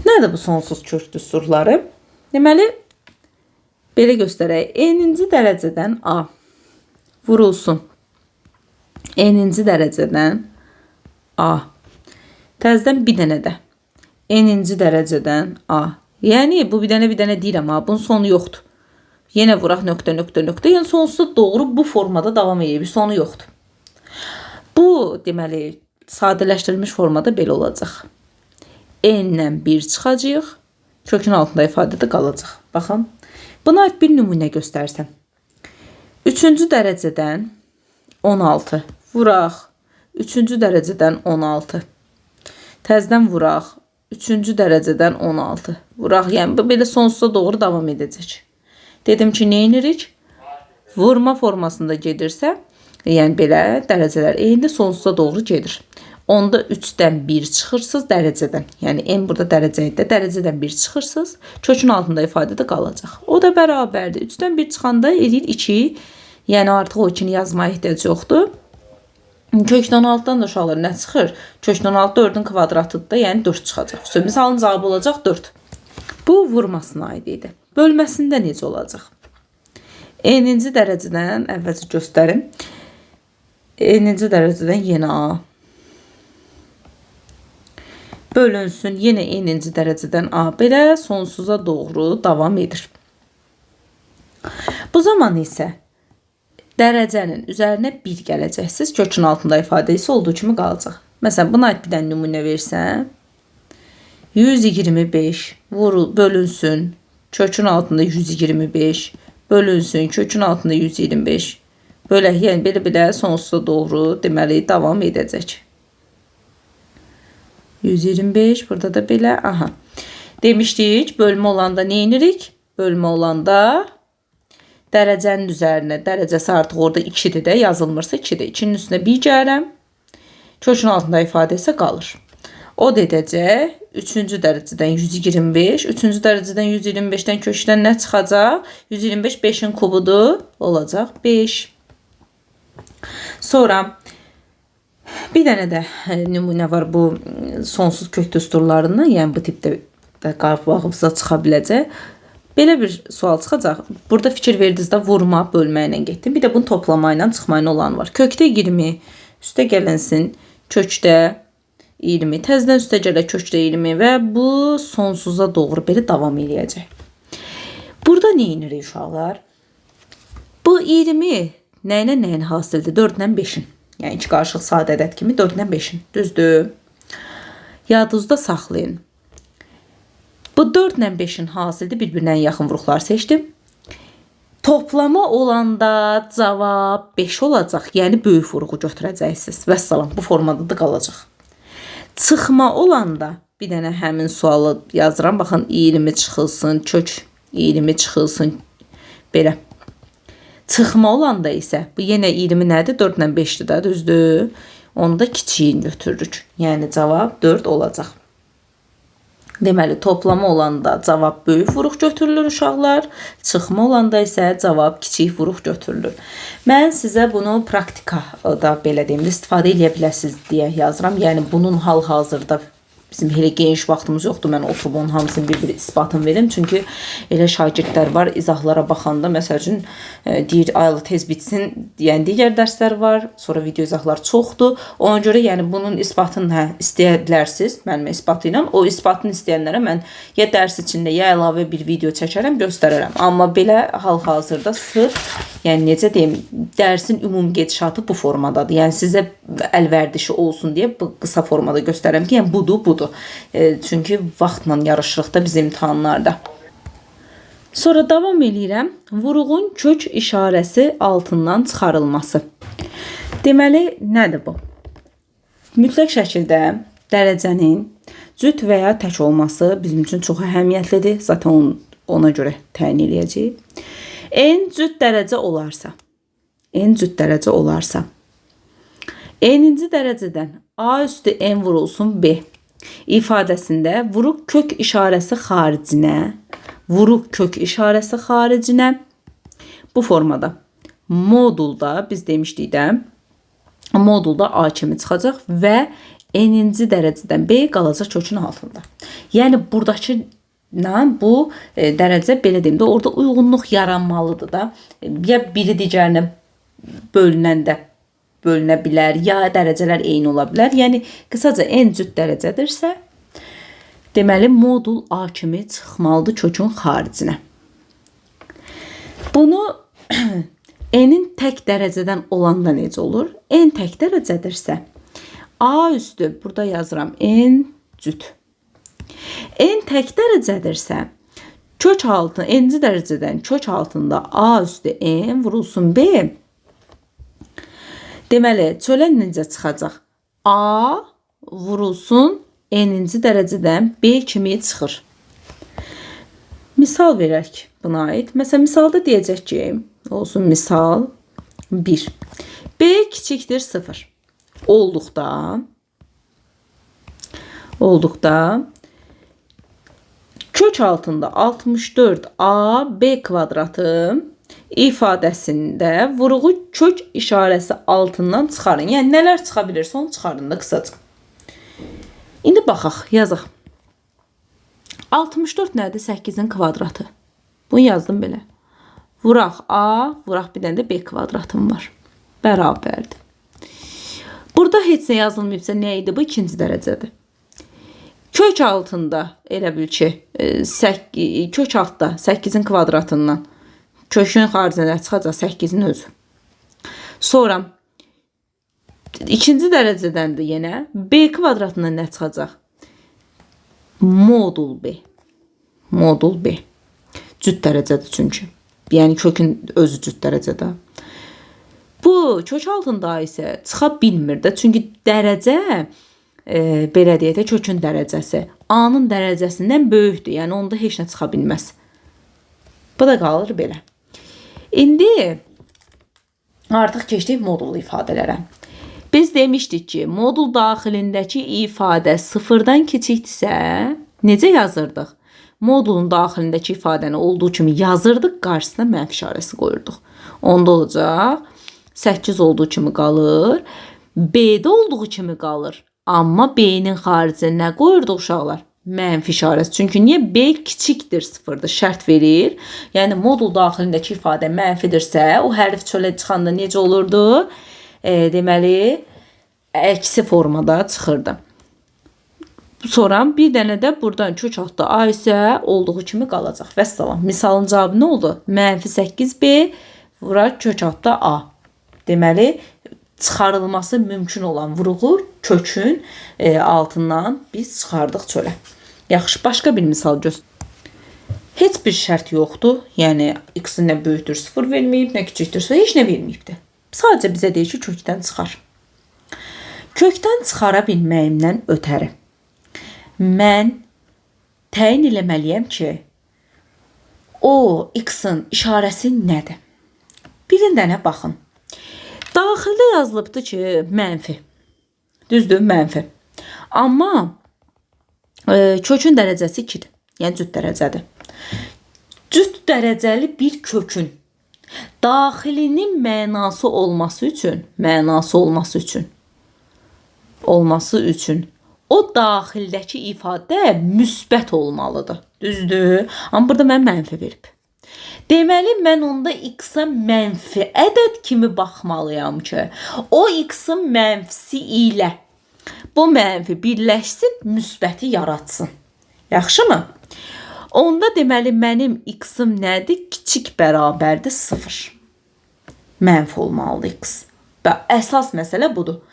Nədir bu sonsuz kök düsturları? Deməli, belə göstərək. N-ci dərəcədən A vurulsun. N-ci dərəcədən A. Təzədən bir dənə də. N-ci dərəcədən A. Yəni, bu bir dənə deyirəm, bunun sonu yoxdur. Yenə vuraq nöqtə. Yəni, sonsuza doğru bu formada davam edir. Sonu yoxdur. Bu, deməli, sadələşdirilmiş formada belə olacaq. N-dən 1 çıxacaq. Kökün altında ifadədə qalacaq. Baxın. Buna aid bir nümunə göstərsəm. 3-cü dərəcədən 16. Vuraq. 3-cü dərəcədən 16. Təzədən vuraq. 3-cü dərəcədən 16. Vuraq, yəni belə sonsuza doğru davam edəcək. Dedim ki, nə edirik? Vurma formasında gedirsə, yəni belə dərəcələr eyni sonsuza doğru gedir. Onda 3-dən 1 çıxırsınız dərəcədən. Yəni n burada dərəcədə, dərəcədən 1 çıxırsınız, kökün altında ifadədə qalacaq. O da bərabərdir. 3-dən 1 çıxanda edir 2. Yəni artıq o 2-ni yazmaya ehtiyac yoxdur. Kökdən 16-dan da uşaqlar nə çıxır? Kökdən 16 4-ün kvadratıdır da, yəni 4 çıxacaq. Misalın cavabı olacaq 4. Bu vurmasına aid idi. Bölməsində necə olacaq? N-ci dərəcədən əvvəlcə göstərim. N-ci dərəcədən yenə A. Bölünsün, yenə N-ci dərəcədən A. Belə sonsuza doğru davam edir. Bu zaman isə dərəcənin üzərinə 1 gələcəksiniz. Kökün altında ifadəsi olduğu kimi qalacaq. Məsələn, buna aid bir dənə nümunə versəm. 125 bölünsün. Kökün altında 125. Bölünsün. Kökün altında 125. Bölək, yəni belə sonsuza doğru deməli davam edəcək. 125. Burada da belə. Aha. Demişdik, bölmə olanda nə edirik? Bölmə olanda dərəcənin üzərinə, dərəcəsi artıq orada 2-dir də, yazılmırsa 2-dir. 2-nin üstünə 1 gəlirəm. Kökün altında ifadə isə qalır. O da edəcək 3-cü dərəcədən 125, 3-cü dərəcədən 125-dən kökdən nə çıxacaq? 125 5-in kubudur, olacaq 5. Sonra bir dənə də nümunə var bu sonsuz kök düsturlarından, yəni bu tipdə qabağımıza çıxa biləcək. Belə bir sual çıxacaq. Burada fikir verdinizdə vurma, bölmə ilə getdim. Bir də bunu toplama ilə çıxma ilə olan var. Kökdə 20, üstə gələnsin, kökdə 20, təzədən üstə gələ kökdə 20 və bu sonsuza doğru belə davam eləyəcək. Burada nə edirik uşaqlar? Bu 20 nə ilə nəyin hasildir? 4 ilə 5-in. Yəni 2 qarışıq sadə ədəd kimi 4 ilə 5-in. Düzdür? Yadınızda saxlayın. Bu 4 ilə 5-in hasildir. Bir-birinə yaxın vuruqlar seçdim. Toplama olanda cavab 5 olacaq. Yəni böyük vuruğu götürəcəksiniz. Vəssalam, bu formada da qalacaq. Çıxma olanda bir dənə həmin sualı yazıram. Baxın, 20 çıxılsın, kök 20 çıxılsın. Belə. Çıxma olanda isə bu yenə 20 nədir? 4 ilə 5-dir də, düzdür? Onu da kiçiyin götürürük. Yəni cavab 4 olacaq. Deməli, toplama olanda cavab böyük vuruq götürülür uşaqlar. Çıxma olanda isə cavab kiçik vuruq götürülür. Mən sizə bunu praktikada belə deyim, istifadə edə biləsiniz deyə yazıram. Yəni bunun hal-hazırda bizim elə geniş vaxtımız yoxdur. Mən oturub onun hamısını bir-bir isbatını verim. Çünki elə şagirdlər var, izahlara baxanda, məsəl üçün deyir, aylı tez bitsin, yəni digər dərslər var, sonra video izahlar çoxdur. Ona görə yəni bunun isbatını istəyə bilərsiniz, mənim isbatı ilə. O isbatını istəyənlərə mən ya dərs içində, ya əlavə bir video çəkərəm, göstərərəm. Amma belə hal-hazırda sırf, yəni necə deyim, dərsin ümumi gedişatı bu formadadır. Yəni sizə əlvərdişi olsun deyə bu qısa formada göstərərəm ki, yəni budur. budur. Çünki vaxtla yarışırıq da biz imtahanlarda. Sonra davam edirəm. Vuruğun kök işarəsi altından çıxarılması. Deməli, nədir bu? Mütləq şəkildə dərəcənin cüt və ya tək olması bizim üçün çox əhəmiyyətlidir. Zaten ona görə təyin edəcəyik. En cüt dərəcə olarsa, n'inci dərəcədən A üstü n vurulsun B ifadəsində vuruq kök işarəsi xaricinə bu formada modulda biz demişdik də modulda A kimi çıxacaq və n'inci dərəcədən B qalacaq kökün altında. Yəni buradakı bu dərəcə belə deyim də orada uyğunluq yaranmalıdır da. Ya biri digərinə bölünəndə bölünə bilər, ya dərəcələr eyni ola bilər. Yəni qısaca n cüt dərəcədirsə, deməli modul A kimi çıxmalıdır kökün xaricinə. Bunu n'in tək dərəcədən olanda necə olur? N tək dərəcədirsə, A üstü, burada yazıram, n cüt. N tək dərəcədirsə, kök altı, n'ci dərəcədən kök altında A üstü n vurulsun B. Deməli, çölə necə çıxacaq? A vurulsun n'inci dərəcədən B kimi çıxır. Misal verək buna aid. Məsələn, misalda deyəcək ki, olsun misal 1. B kiçikdir 0. Olduqda kök altında 64a b kvadratı ifadəsində vuruğu kök işarəsi altından çıxarın. Yəni nələr çıxa bilirsə onu çıxarın da qısaca. İndi baxaq, yazaq. 64 nədir? 8-in kvadratı. Bunu yazdım belə. Vuraq A, vuraq bir dənə də B kvadratım var. Bərabərdir. Burada heç nə yazılmayıbsa nə idi? Bu ikinci dərəcədir. Kök altında elə bil ki, kök altda 8-in kvadratından kökün xaricinə çıxacaq 8-in özü. Sonra ikinci dərəcədəndir yenə. B kvadratından nə çıxacaq? Modul B. Modul B. Cüt dərəcədir çünki. Yəni kökün özü cüt dərəcədə. Bu kök altında isə çıxa bilmir də. Çünki dərəcə belə deyək də kökün dərəcəsi A-nın dərəcəsindən böyükdür. Yəni onda heç nə çıxa bilməz. Bu da qalır belə. İndi artıq keçdik modul ifadələrə. Biz demişdik ki, modul daxilindəki ifadə sıfırdan kiçikdirsə, necə yazırdıq? Modulun daxilindəki ifadəni olduğu kimi yazırdıq, qarşısına mənfi işarəsi qoyurduq. Onda olacaq 8 olduğu kimi qalır, B-də olduğu kimi qalır. Amma B-nin xaricinə nə qoyurduq uşaqlar? Mənfi işarəsi. Çünki niyə? B kiçikdir sıfırdır, şərt verir. Yəni modul daxilindəki ifadə mənfidirsə, o hərf çölə çıxanda necə olurdu? Deməli, əksi formada çıxırdı. Sonra bir dənə də buradan kök altda A isə olduğu kimi qalacaq. Vəssalam. Misalın cavabı nə oldu? Mənfi 8B vurar kök altda A. Deməli, çıxarılması mümkün olan vuruğu kökün altından biz çıxardıq çölə. Yaxşı, başqa bir misal göstər. Heç bir şərt yoxdur. Yəni, x-in nə böyükdür 0 verməyib, nə kiçikdirsə heç nə verməyibdir. Sadəcə bizə deyir ki, kökdən çıxar. Kökdən çıxara bilməyimdən ötəri mən təyin eləməliyəm ki, o x-in işarəsi nədir? Bir dənə baxın. Daxildə yazılıbdır ki, mənfi. Düzdür, mənfi. Amma kökün dərəcəsi 2-dir. Yəni cüt dərəcədir. Cüt dərəcəli bir kökün daxilinin mənası olması üçün o daxildəki ifadə müsbət olmalıdır. Düzdür? Amma burada mən mənfi verib. Deməli, mən onda x-a mənfi ədəd kimi baxmalıyam ki, o x-in mənfisi ilə bu mənfi birləşsin, müsbəti yaratsın. Yaxşımı? Onda deməli, mənim x-im nədir? Kiçik bərabərdir 0. Mənfi olmalıdır x. Və əsas məsələ budur.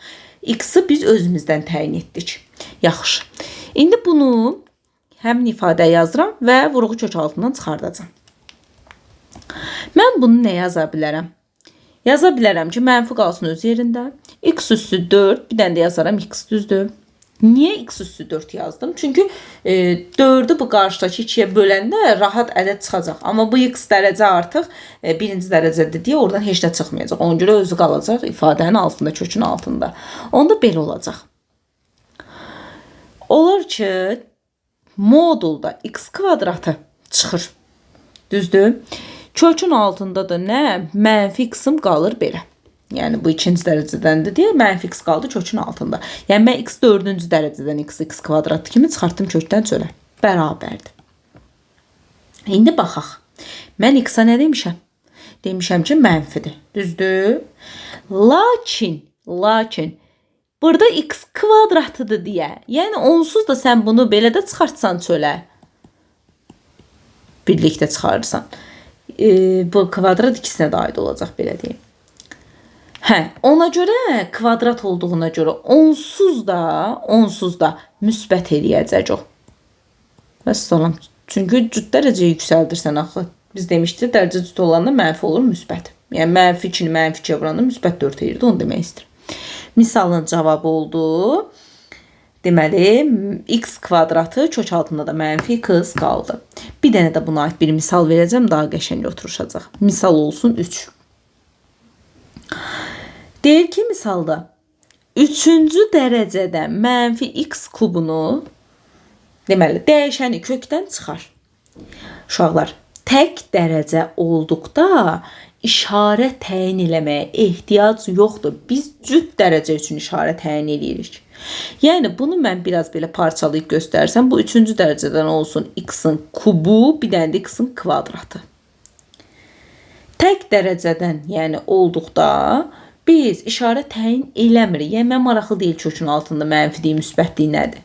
X-i biz özümüzdən təyin etdik. Yaxşı. İndi bunu həmin ifadəyə yazıram və vurğu kök altından çıxardacağam. Mən bunu nə yaza bilərəm? Yaza bilərəm ki, mənfi qalsın öz yerində. X üssü 4, bir dənə də yazaram x düzdür. Niyə x üssü 4 yazdım? Çünki 4'ü bu qarşıdakı 2'yə böləndə rahat ədəd çıxacaq. Amma bu x dərəcə artıq birinci dərəcədir deyə oradan heç nə çıxmayacaq. Ona görə özü qalacaq ifadənin altında, kökün altında. Onda belə olacaq. Olur ki, modulda x kvadratı çıxır. Düzdür? Kökün altında da nə? Mənfi x-im qalır belə. Yəni bu ikinci dərəcədəndir deyə mənfi x qaldı kökün altında. Yəni mən x dördüncü dərəcədən x kvadrat kimi çıxartdım kökdən çölə. Bərabərdir. İndi baxaq. Mən x-a nə demişəm? Demişəm ki, mənfidir. Düzdür? Lakin burada x kvadratıdır deyə. Yəni onsuz da sən bunu belə də çıxartsan çölə. Birlikdə çıxarırsan. Bu kvadrat ikisinə də aid olacaq belə deyim. Ona görə kvadrat olduğuna görə onsuz da müsbət eləyəcək o. Vəssalam. Çünki cüt dərəcəyə yüksəldirsən axı. Biz demişdik, dərəcə cüt olanda mənfi olur müsbət. Yəni mənfi 2-ni mənfi 2-yə vuranda müsbət 4 edirdi, onu demək istəyirəm. Misalın cavabı oldu. Deməli, x kvadratı kök altında da mənfi x qaldı. Bir dənə də buna aid bir misal verəcəm, daha qəşəng oturuşacaq. Misal olsun 3. Deyir ki, misalda 3-cü dərəcədə mənfi x kubunu, deməli, dəyişəni kökdən çıxar. Uşaqlar, tək dərəcə olduqda işarə təyin eləməyə ehtiyac yoxdur. Biz cüt dərəcə üçün işarə təyin edirik. Yəni, bunu mən biraz belə parçalayıb göstərsəm, bu 3-cü dərəcədən olsun x-in kubu, bir dənə də x-in kvadratı. Tək dərəcədən, yəni olduqda biz işarə təyin eləmirik. Yəni, mən maraqlı deyil kökün altında mənfidir, müsbətliyi nədir?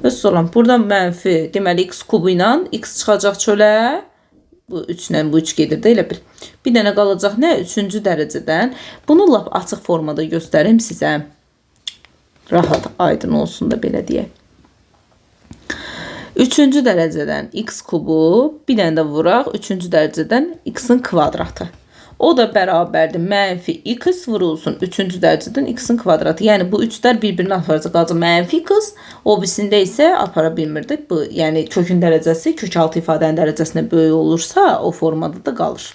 Və sonra burada mənfi, deməli x kubu ilə x çıxacaq çölə. Bu 3 ilə bu 3 gedir də elə bil. Bir dənə qalacaq nə? 3-cü dərəcədən. Bunu lap açıq formada göstərim sizə. Rahat, aydın olsun da belə deyək. 3-cü dərəcədən x kubu, bir dənə də vuraq 3-cü dərəcədən x-in kvadratı. O da bərabərdir mənfi x vurulsun 3-cü dərəcədən x-in kvadratı. Yəni bu 3'lər bir-birini aparacaq, qalacaq mənfi x, o birisində isə apara bilmirdi. Bu, yəni kökün dərəcəsi kök altı ifadənin dərəcəsinə böyük olursa, o formada da qalır.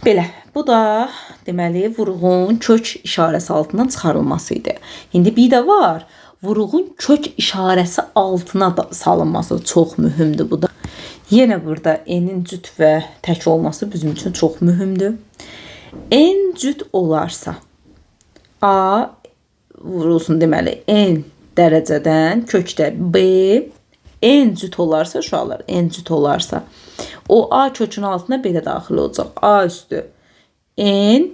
Belə, bu da deməli vurğun kök işarəsi altından çıxarılması idi. İndi bir də var, vurğun kök işarəsi altına da salınması çox mühümdür bu da. Yenə burada n'in cüt və tək olması bizim üçün çox mühümdür. N cüt olarsa, A vurulsun deməli n dərəcədən kökdə B, n cüt olarsa uşaqlar, n cüt olarsa, o A kökün altına belə daxil olacaq. A üstü n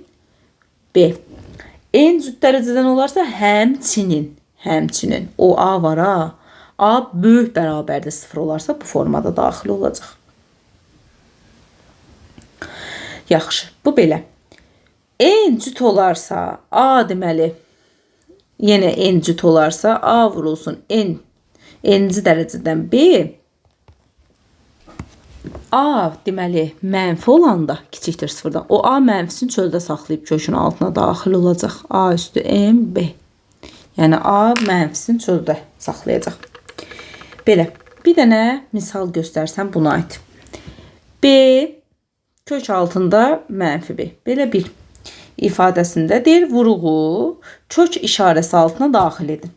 B. N cüt dərəcədən olarsa həmçinin o A var ha. A böyük bərabərdə 0 olarsa bu formada daxil olacaq. Yaxşı, bu belə. N cüt olarsa, A deməli, yenə n cüt olarsa, A vurulsun n'ci dərəcədən B. A deməli mənfi olanda kiçikdir 0-dan. O A mənfisini çöldə saxlayıb kökün altına daxil olacaq. A üstü n B. Yəni A mənfisini çöldə saxlayacaq. Belə, bir dənə misal göstərsəm buna aid. B kök altında mənfi B. Belə bir ifadəsində deyir, vurğu kök işarəsi altına daxil edin.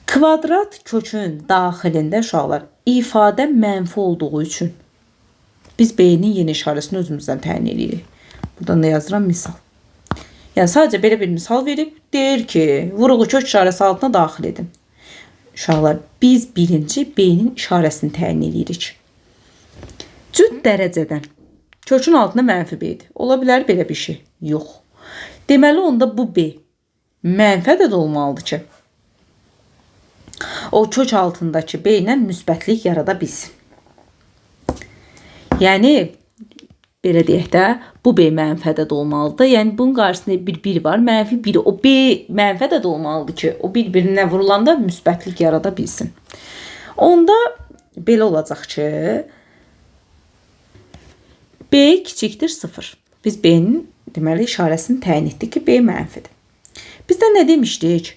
Kvadrat kökün daxilində uşaqlar ifadə mənfi olduğu üçün biz B-nin yeni işarəsini özümüzdən təyin edirik. Buradan da yazıram misal. Yəni sadəcə belə bir misal verib deyir ki, vurğu kök işarəsi altına daxil edin. Uşaqlar, biz birinci B-nin işarəsini təyin edirik. Cüt dərəcədən kökün altında mənfi B-dir. Ola bilər belə bir şey? Yox. Deməli, onda bu B mənfi ədəd olmalıdır ki, o kök altındakı B ilə müsbətlik yarada bilsin. Yəni, belə deyək də, bu B mənfi ədəd olmalıdır. Yəni bunun qarşısında bir var, mənfi 1. O B mənfi ədəd olmalıdır ki, o bir-birinə vurulanda müsbətlik yarada bilsin. Onda belə olacaq ki, B kiçikdir 0. Biz B'nin deməli işarəsini təyin etdik ki, B mənfidir. Bizdə nə demişdik?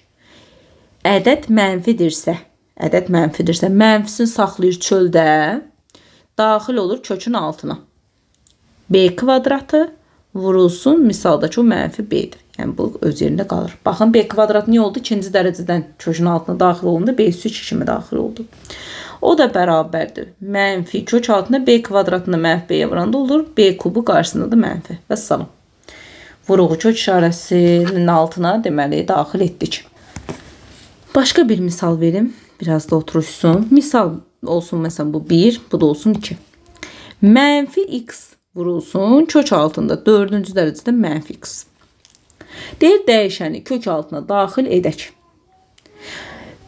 Ədəd mənfidirsə, mənfisini saxlayır çöldə, daxil olur kökün altına. B kvadratı vurulsun, misaldakı o mənfi B'dir. Yəni bu öz yerində qalır. Baxın, B kvadrat niyə oldu? İkinci dərəcədən kökün altına daxil olundu. B üstü 2 kimi daxil oldu. O da bərabərdir. Mənfi kök altına B kvadratında mənfi B'yə vuranda olur. B kubu qarşısında da mənfi. Və salam. Vuruğu kök işarəsinin altına deməli daxil etdik. Başqa bir misal verim. Biraz da oturuşsun. Misal olsun məsələn bu 1, bu da olsun 2. Mənfi x vurulsun kök altında 4-cü dərəcədə mənfi x. Deyir dəyişəni kök altına daxil edək.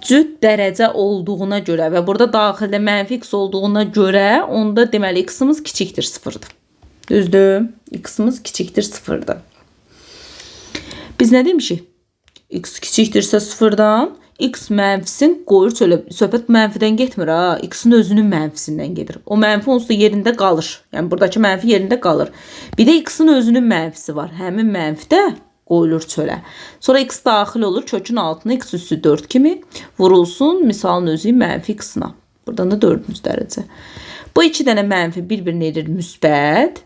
Cüt dərəcə olduğuna görə və burada daxildə mənfi x olduğuna görə onda deməli x-imiz kiçikdir 0-dır. Düzdür? X-imiz kiçikdir 0-dır. Biz nə demişik? X kiçikdirsə 0-dan x mənfisin qoyur çölə. Söhbət mənfidən getmir ha. X-in özünün mənfisindən gedir. O mənfi onsuz da yerində qalır. Yəni buradakı mənfi yerində qalır. Bir də x-in özünün mənfisi var. Həmin mənfi də qoyulur çölə. Sonra x daxil olur kökün altına x üstü 4 kimi vurulsun misalın özü mənfi x-na. Buradan da 4-cü dərəcə. Bu iki dənə mənfi bir-birini edir müsbət.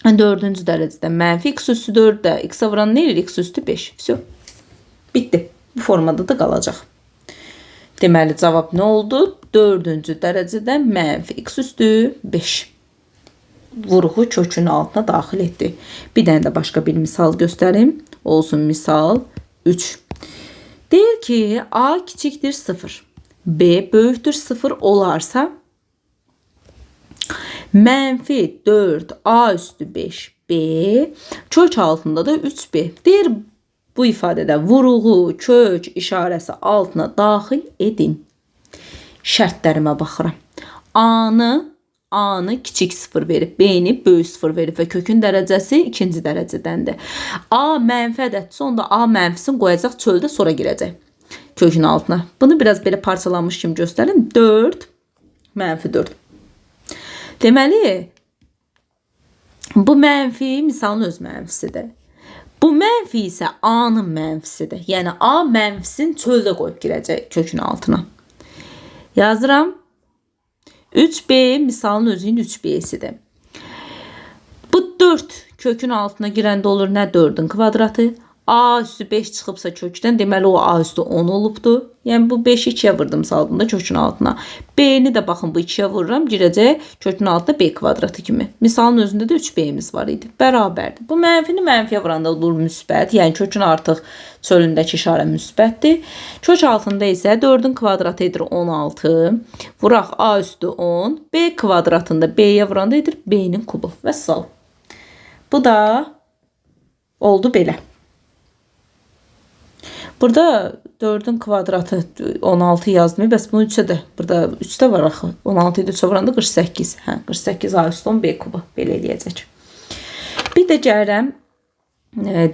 4-cü dərəcədə mənfi x üstü 4-də x-a vuran nə edir? X üstü 5. Все. Bitti. Bu formada da qalacaq. Deməli cavab nə oldu? 4-cü dərəcədə mənfi x üstü 5. Vuruğu kökün altına daxil etdi. Bir dənə də başqa bir misal göstərim. Olsun misal 3. Deyir ki, A kiçikdir 0. B böyükdür 0 olarsa mənfi 4 A üstü 5 B kök altında da 3B. Deyir bu ifadədə vuruğu kök işarəsi altına daxil edin. Şərtlərimə baxıram. A-nı kiçik 0 verib, B-ni böyük 0 verib və kökün dərəcəsi ikinci dərəcədəndir. A mənfi ədədsə, onda A mənfisini qoyacaq çöldə, sonra girəcək kökün altına. Bunu biraz belə parçalanmış kimi göstərin. 4 mənfi 4. Deməli, bu mənfi misalın öz mənfisidir. Bu mənfi isə A-nın mənfisidir. Yəni A mənfisini çöldə qoyub girəcək kökün altına. Yazıram. 3B misalın özünün 3B'sidir. Bu 4 kökün altına girəndə olur nə 4-ün kvadratı? A üstü 5 çıxıbsa kökdən, deməli o A üstü 10 olubdur. Yəni bu 5-i 2-yə vurdum saldım da kökün altına. B-ni də baxın bu 2-yə vururam, girəcək kökün altına B kvadratı kimi. Misalın özündə də 3B-miz var idi. Bərabərdir. Bu mənfini mənfiyə vuranda olur müsbət. Yəni kökün artıq çölündəki işarə müsbətdir. Kök altında isə 4-ün kvadratı edir 16. Vuraq A üstü 10. B kvadratında B-yə vuranda edir B-nin kubu. Və sal. Bu da oldu belə. Burada 4-ün kvadratı 16 yazdım. Bəs bunu 3-ə də, burada 3-də var axı. 16 ilə 3-ə vuranda 48. 48 A üstü 10 B kubu. Belə eləyəcək. Bir də gəlirəm,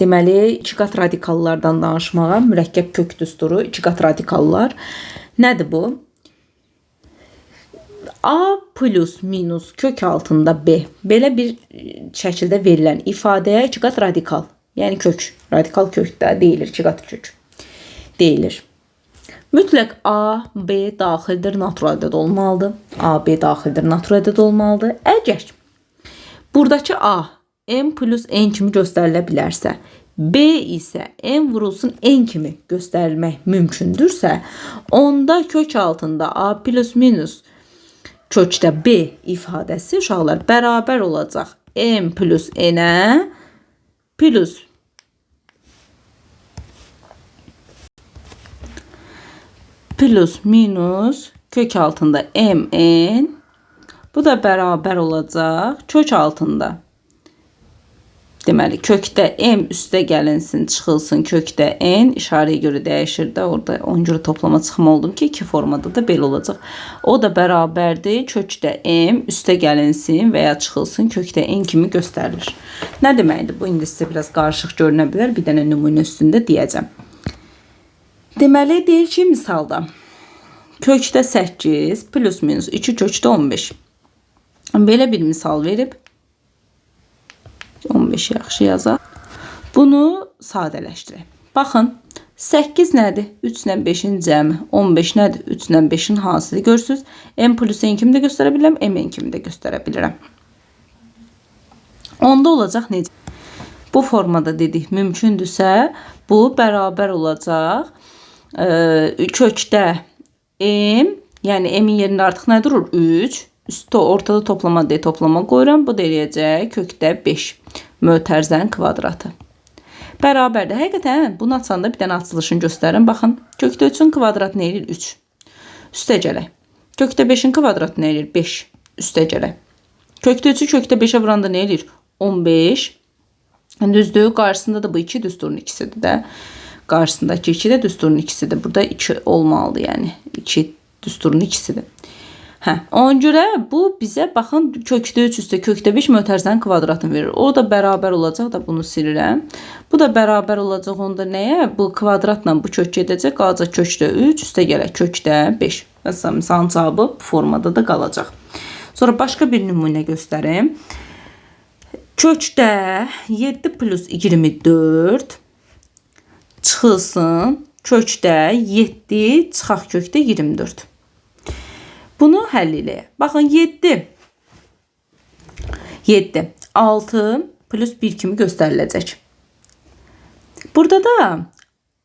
deməli, 2 qat radikallardan danışmağa. Mürəkkəb kök düsturu, 2 qat radikallar. Nədir bu? A plus minus kök altında B. Belə bir şəkildə verilən ifadəyə 2 qat radikal. Yəni kök. Radikal kökdə deyilir 2 qat kök. Deyilir. Mütləq A, B daxildir, natural ədəd olmalıdır. A, B daxildir, natural ədəd olmalıdır. Əgər buradakı A M plus N kimi göstərilə bilərsə, B isə M vurulsun N kimi göstərilmək mümkündürsə, onda kök altında A plus minus kökdə B ifadəsi uşaqlar bərabər olacaq. M plus N-ə plus minus kök altında mn, bu da bərabər olacaq kök altında Deməli, kökdə m üstə gəlinsin, çıxılsın, kökdə n işarəyə görə dəyişir də. Orada ona görə toplama çıxma oldum ki, iki formada da belə olacaq. O da bərabərdir. Kökdə m üstə gəlinsin və ya çıxılsın, kökdə n kimi göstərilir. Nə deməkdir? Bu indi sizə biraz qarışıq görünə bilər. Bir dənə nümunə üstündə deyəcəm. Deməli, deyir ki, misalda kökdə 8 plus minus 2 kökdə 15. Belə bir misal verib. 15 yaxşı yazaq. Bunu sadələşdirək. Baxın, 8 nədir? 3 ilə 5-in cəmi. 15 nədir? 3 ilə 5-in hasili. Görürsünüz, m plus n kimi də göstərə bilirəm, mn kimi də göstərə bilirəm. Onda olacaq necə? Bu formada dedik, mümkündürsə, bu bərabər olacaq. Kökdə m, yəni m-in yerində artıq nə durur? 3. Üstü ortada toplama deyə toplama qoyuram. Bu da eləyəcək kökdə 5 mötərizənin kvadratı. Bərabərdir. Həqiqətən bunu açanda bir dənə açılışını göstərin. Baxın, kökdə 3-ün kvadratı nə edir? 3. Üstə gələk. Kökdə 5-in kvadratı nə edir? 5. Üstə gələk. Kökdə 3-ü kökdə 5-ə vuranda nə edir? 15. Düzdür, qarşısında da bu 2 düsturun ikisidir də. Qarşısındakı 2 də düsturun ikisidir. Burada 2 olmalıdır, yəni. 2 düsturun ikisidir. Ona görə bu bizə baxın kökdə 3 üstə kökdə 5 mötərizənin kvadratını verir. O da bərabər olacaq da bunu silirəm. Bu da bərabər olacaq onda nəyə? Bu kvadratla bu kök gedəcək, qalacaq kökdə 3 üstə gələk kökdə 5. Məsələn, misalın cavabı bu formada da qalacaq. Sonra başqa bir nümunə göstərim. Kökdə 7 plus 24 çıxılsın, kökdə 7 çıxaq kökdə 24. Bunu həll eləyək. Baxın, 7, 6 plus 1 kimi göstəriləcək. Burada da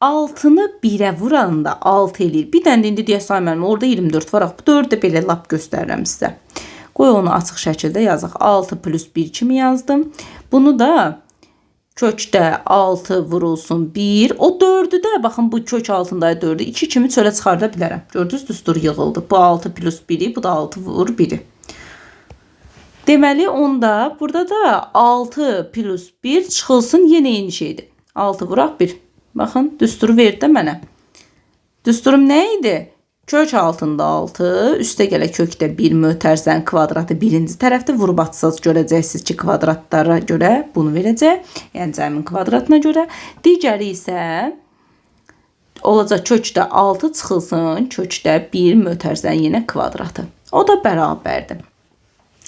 6-nı 1-ə vuranda 6 eləyir. Bir dənə indi deyək say müəllimə, orada 24 var. Bu 4-ü də belə lap göstərirəm sizə. Qoy onu açıq şəkildə yazaq. 6 plus 1 kimi yazdım. Bunu da kökdə 6 vurulsun 1. O 4'ü də, baxın bu kök altında 4'ü 2 kimi çölə çıxarda bilərəm. Gördünüz, düstur yığıldı. Bu 6 plus 1'i, bu da 6 vur 1'i. Deməli, onda burada da 6 plus 1 çıxılsın yenə eyni şeydir. 6 vuraq 1. Baxın, düsturu verdi də mənə. Düsturum nə idi? Kök altında 6, üstə gələ kökdə 1 mötərizənin kvadratı birinci tərəfdə vurub atsaz görəcəksiniz ki, kvadratlara görə bunu verəcək. Yəni cəmin kvadratına görə. Digəri isə olacaq kökdə 6 çıxılsın, kökdə 1 mötərizənin yenə kvadratı. O da bərabərdir.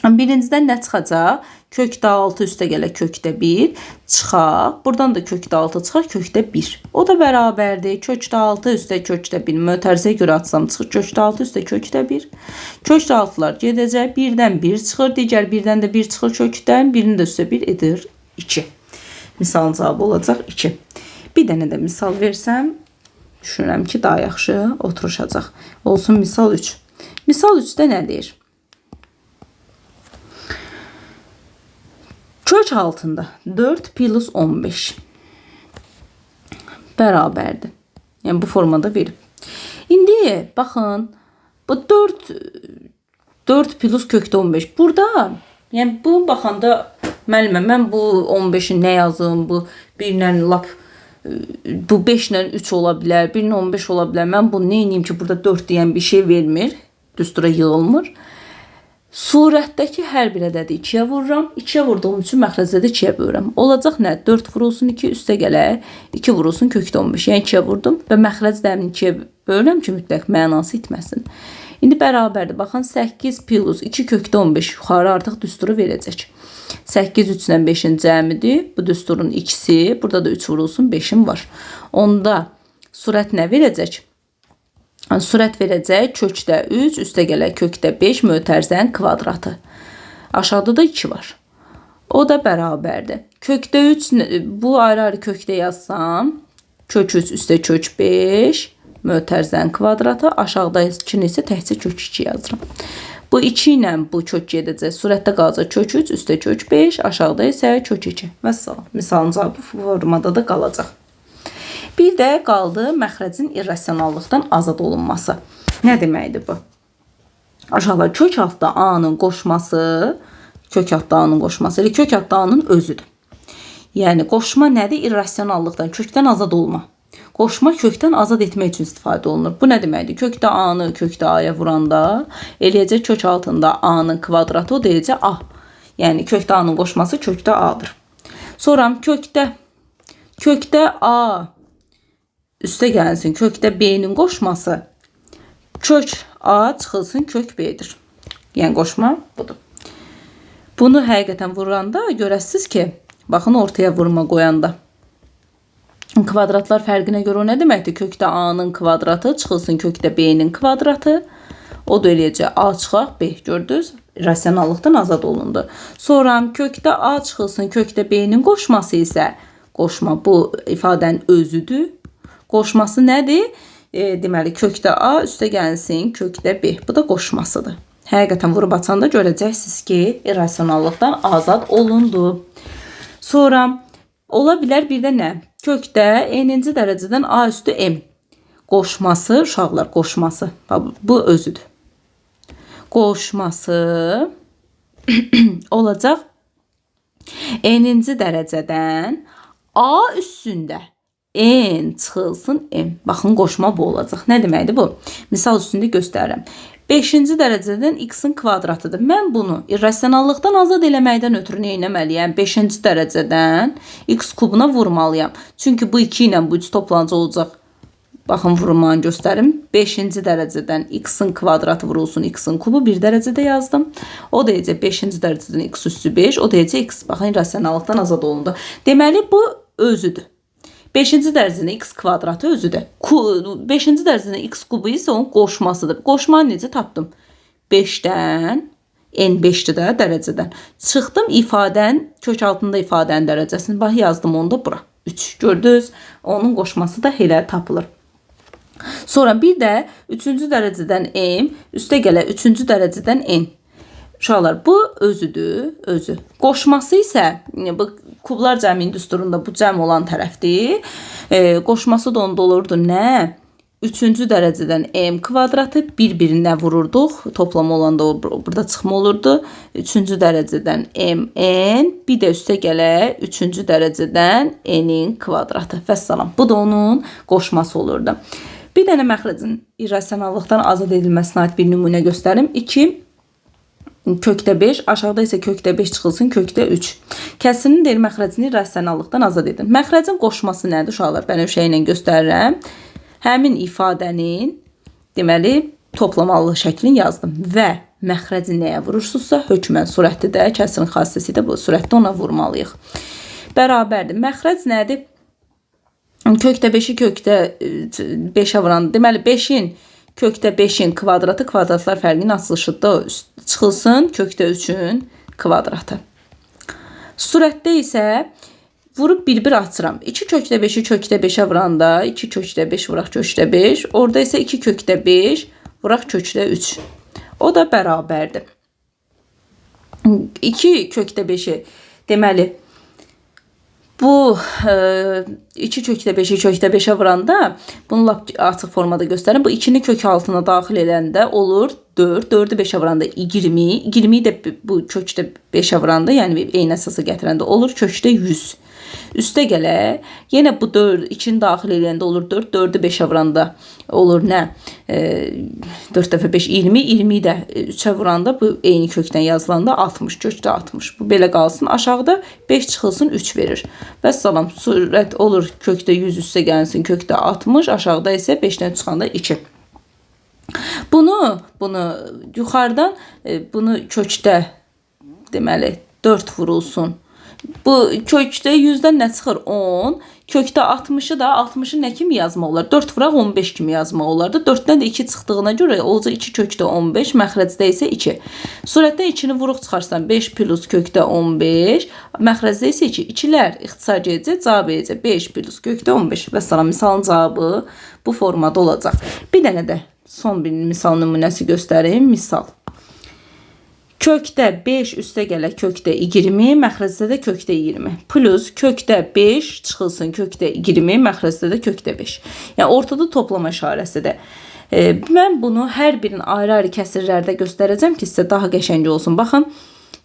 Birincidən nə çıxacaq? Kökdə 6 üstə gələ kökdə 1 çıxaq. Buradan da kökdə 6 çıxaq, kökdə 1. O da bərabərdir. Kökdə 6 üstə kökdə 1 mötərizəyə görə atsam çıxır. Kökdə 6 üstə kökdə 1. Kökdə 6'lar gedəcək. 1-dən 1 çıxır. Digər 1-dən də 1 çıxır kökdən. 1-in də üstə 1 edir 2. Misalın cavabı olacaq 2. Bir dənə də misal versəm, düşünürəm ki, daha yaxşı oturuşacaq. Olsun misal 3. Misal 3-də nə deyir? Kök altında 4 plus 15 bərabərdir. Yəni bu formada verib. İndi baxın, bu 4 plus kökdə 15. Burada, yəni bu baxanda müəllimə, mən bu 15'i nə yazım? Bu 1 ilə lap bu 5 ilə 3 ola bilər, 1 ilə 15 ola bilər. Mən bunu nə edeyim ki, burada 4 deyən bir şey vermir. Düstura yığılmır. Surətdəki hər bir ədədi 2-yə vururam. 2-yə vurduğum üçün məxrəcdə də 2-yə bölürəm. Olacaq nə? 4 vurulsun 2, üstə gələ 2 vurulsun kökdə 15. Yəni 2-yə vurdum və məxrəcdə həmin 2-yə bölürəm ki, mütləq mənası itməsin. İndi bərabərdir. Baxın, 8 plus 2 kökdə 15 yuxarı artıq düsturu verəcək. 8 3 ilə 5'in cəmidir. Bu düsturun ikisi. Burada da 3 vurulsun 5'im var. Onda surət nə verəcək? Surət verəcək kökdə 3, üstə gələ kökdə 5 mötərizənin kvadratı. Aşağıda da 2 var. O da bərabərdir. Kökdə 3, bu ayrı-ayrı kökdə yazsam, kök 3 üstə kök 5 mötərizənin kvadratı. Aşağıda isə təkcə kök 2 yazıram. Bu 2 ilə bu kök gedəcək. Surətdə qalacaq kök 3 üstə kök 5, aşağıda isə kök 2. Vəssalam. Misalın cavabı bu formada da qalacaq. Bir də qaldı məxrəcin irrasionallıqdan azad olunması. Nə deməkdir bu? Aşağıda kök altda A-nın qoşması, kök altda A-nın qoşması ilə kök altda A-nın özüdür. Yəni qoşma nədir? İrrasionallıqdan, kökdən azad olma. Qoşma kökdən azad etmək üçün istifadə olunur. Bu nə deməkdir? Kökdə A-nı kökdə A-ya vuranda eləyəcək kök altında A-nın kvadratı, o deyəcək A. Yəni kökdə A-nın qoşması kökdə A-dır. Sonra kökdə A üstə gəlsin kökdə B-nin qoşması kök A çıxılsın kök B-dir. Yəni qoşma budur. Bunu həqiqətən vuranda görəsiniz ki, baxın ortaya vurma qoyanda. Kvadratlar fərqinə görə o nə deməkdir? Kökdə A-nın kvadratı çıxılsın kökdə B-nin kvadratı. O da eləyəcək A çıxaq B. Gördünüz? Rasionallıqdan azad olundu. Sonra kökdə A çıxılsın kökdə B-nin qoşması isə qoşma bu ifadənin özüdür. Qoşması nədir? Deməli kökdə A üstə gəlsin kökdə B. Bu da qoşmasıdır. Həqiqətən vurub açanda görəcəksiniz ki, irrasionallıqdan azad olundu. Sonra ola bilər bir də nə? Kökdə n-ci dərəcədən A üstü m qoşması, uşaqlar qoşması. Bu özüdür. Qoşması olacaq n-ci dərəcədən A üstündə n çıxılsın m. Baxın qoşma bu olacaq. Nə deməkdir bu? Misal üstündə göstərirəm. 5-ci dərəcədən x-in kvadratıdır. Mən bunu irrasionallıqdan azad eləməkdən ötürü nə etməliyəm? 5-ci dərəcədən x kubuna vurmalıyam. Çünki bu 2 ilə bu 3 toplanıcı olacaq. Baxın vurmanı göstərim. 5-ci dərəcədən x-in kvadratı vurulsun x-in kubu 1 dərəcədə yazdım. O deyəcək 5-ci dərəcədən x üstü 5. O deyəcək x. Baxın irrasionallıqdan azad olundu. Deməli bu özüdür. 5-ci dərəcədən x kvadratı özüdür. 5-ci dərəcədən x kubu isə onun qoşmasıdır. Qoşmanı necə tapdım? 5-dən, n5-dir də dərəcədən. Çıxdım ifadənin, kök altında ifadənin dərəcəsini. Bax, yazdım onu da bura. 3. Gördünüz? Onun qoşması da elə tapılır. Sonra bir də 3-cü dərəcədən m, üstə gələ 3-cü dərəcədən n. Uşaqlar, bu özüdür, özü. Qoşması isə, bu kublar cəminin düsturunda bu cəm olan tərəfdir. Qoşması da onda olurdu nə? 3-cü dərəcədən m kvadratı bir-birinə vururduq. Toplam olanda burada çıxma olurdu. 3-cü dərəcədən mn, bir də üstə gələ 3-cü dərəcədən n-in kvadratı. Vəssalam. Bu da onun qoşması olurdu. Bir dənə məxrəcin irrasionallıqdan azad edilməsinə aid bir nümunə göstərim. 2 kökdə 5, aşağıda isə kökdə 5 çıxılsın kökdə 3. Kəsirin deyil məxrəcini rasionallıqdan azad edin. Məxrəcin qoşması nədir uşaqlar? Bənövşə ilə göstərirəm. Həmin ifadənin deməli toplamalı şəklini yazdım və məxrəci nəyə vurursunuzsa hökmən surətli də kəsirin xassəsi də bu surətdə ona vurmalıyıq. Bərabərdir. Məxrəc nədir? Kökdə 5-i kökdə 5-ə vuran. Deməli 5-in kökdə 5-in kvadratı kvadratlar fərqinin açılışıdır. Çıxılsın kökdə 3-ün kvadratı. Surətdə isə vurub bir-bir açıram. 2 kökdə 5-i kökdə 5-ə vuranda 2 kökdə 5 vuraq kökdə 5. Orada isə 2 kökdə 5 vuraq kökdə 3. O da bərabərdir. 2 kökdə 5-i deməli bu 2 kökdə 5-i kökdə 5-ə vuranda bunu lap açıq formada göstərim. Bu 2-ni kök altına daxil edəndə olur 4. 4-ü 5-ə vuranda 20. 20-yi də bu kökdə 5-ə vuranda, yəni eyni əsasa gətirəndə olur kökdə 100. Üstə gələ, yenə bu 2-ni daxil edəndə olur 4. 4-ü 5-ə vuranda olur nə? 4 dəfə 5 20. 20-yi də 3-ə vuranda bu eyni kökdən yazılanda 60. Kökdə 60. Bu belə qalsın. Aşağıda 5 çıxılsın 3 verir. Vəssalam, surət olur kökdə 100 üstə gəlsin kökdə 60. Aşağıda isə 5-dən çıxanda 2. Bunu yuxarıdan bunu kökdə deməli 4 vurulsun. Bu kökdə 100-dən nə çıxır? 10. Kökdə 60-ı da 60-ı nə kimi yazmaq olar? 4 vuraq 15 kimi yazmaq olardı. 4-dən də 2 çıxdığına görə olacaq 2 kökdə 15, məxrəcdə isə 2. Surətdə 2-ni vuruq çıxarsan 5 plus kökdə 15, məxrəcdə isə 2. 2-lər ixtisar edəcək, cavab edəcək 5 plus kökdə 15. Vəssalam, misalın cavabı bu formada olacaq. Bir dənə də son bir misal nümunəsi göstərim. Misal. Kökdə 5 üstə gələ kökdə 20, məxrəcdə də kökdə 20. Plus kökdə 5 çıxılsın kökdə 20, məxrəcdə də kökdə 5. Yəni ortada toplama işarəsidir. Mən bunu hər birinin ayrı-ayrı kəsirlərdə göstərəcəm ki, sizə daha qəşəng olsun. Baxın,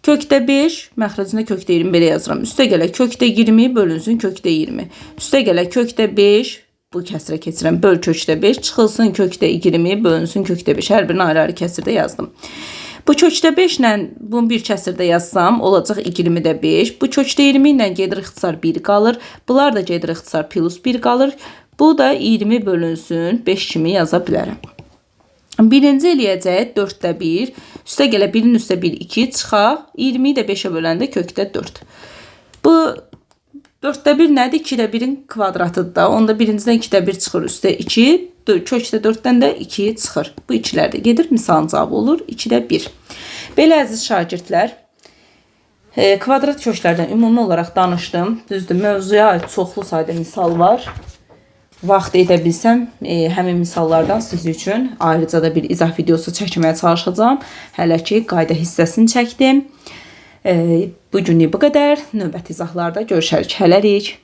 Kökdə 5, məxrəcində kökdə 20 belə yazıram. Üstə gələ kökdə 20 bölünsün kökdə 20. Üstə gələ kökdə 5, bu kəsrə keçirəm, böl kökdə 5, çıxılsın kökdə 20 bölünsün kökdə 5. Hər birini ayrı-ayrı kəsrdə yazdım. Bu kökdə 5 ilə bunu bir kəsrdə yazsam, olacaq 20-də 5. Bu kökdə 20 ilə gedir ixtisar 1 qalır. Bunlar da gedir ixtisar plus 1 qalır. Bu da 20 bölünsün 5 kimi yaza bilərəm. Birinci eləyəcək 4də 1. Üstə gələ 1-in üstə 1, 2 çıxaq. 20-yi də 5-ə böləndə kökdə 4. Bu 4də 1 nədir? 2də 1-in kvadratıdır da. Onda birincidən 2də 1 çıxır. Üstə 2. Kökdə 4-dən də 2 çıxır. Bu ikilər də gedir. Misalın cavabı olur 2də 1. Belə əziz şagirdlər, kvadrat köklərdən ümumi olaraq danışdım. Düzdür, mövzuya aid çoxlu sayda misal var. Vaxt edə bilsəm, həmin misallardan siz üçün ayrıca da bir izah videosu çəkməyə çalışacağım. Hələ ki, qayda hissəsini çəkdim. Bugünlük bu qədər. Növbəti izahlarda görüşərik. Hələlik.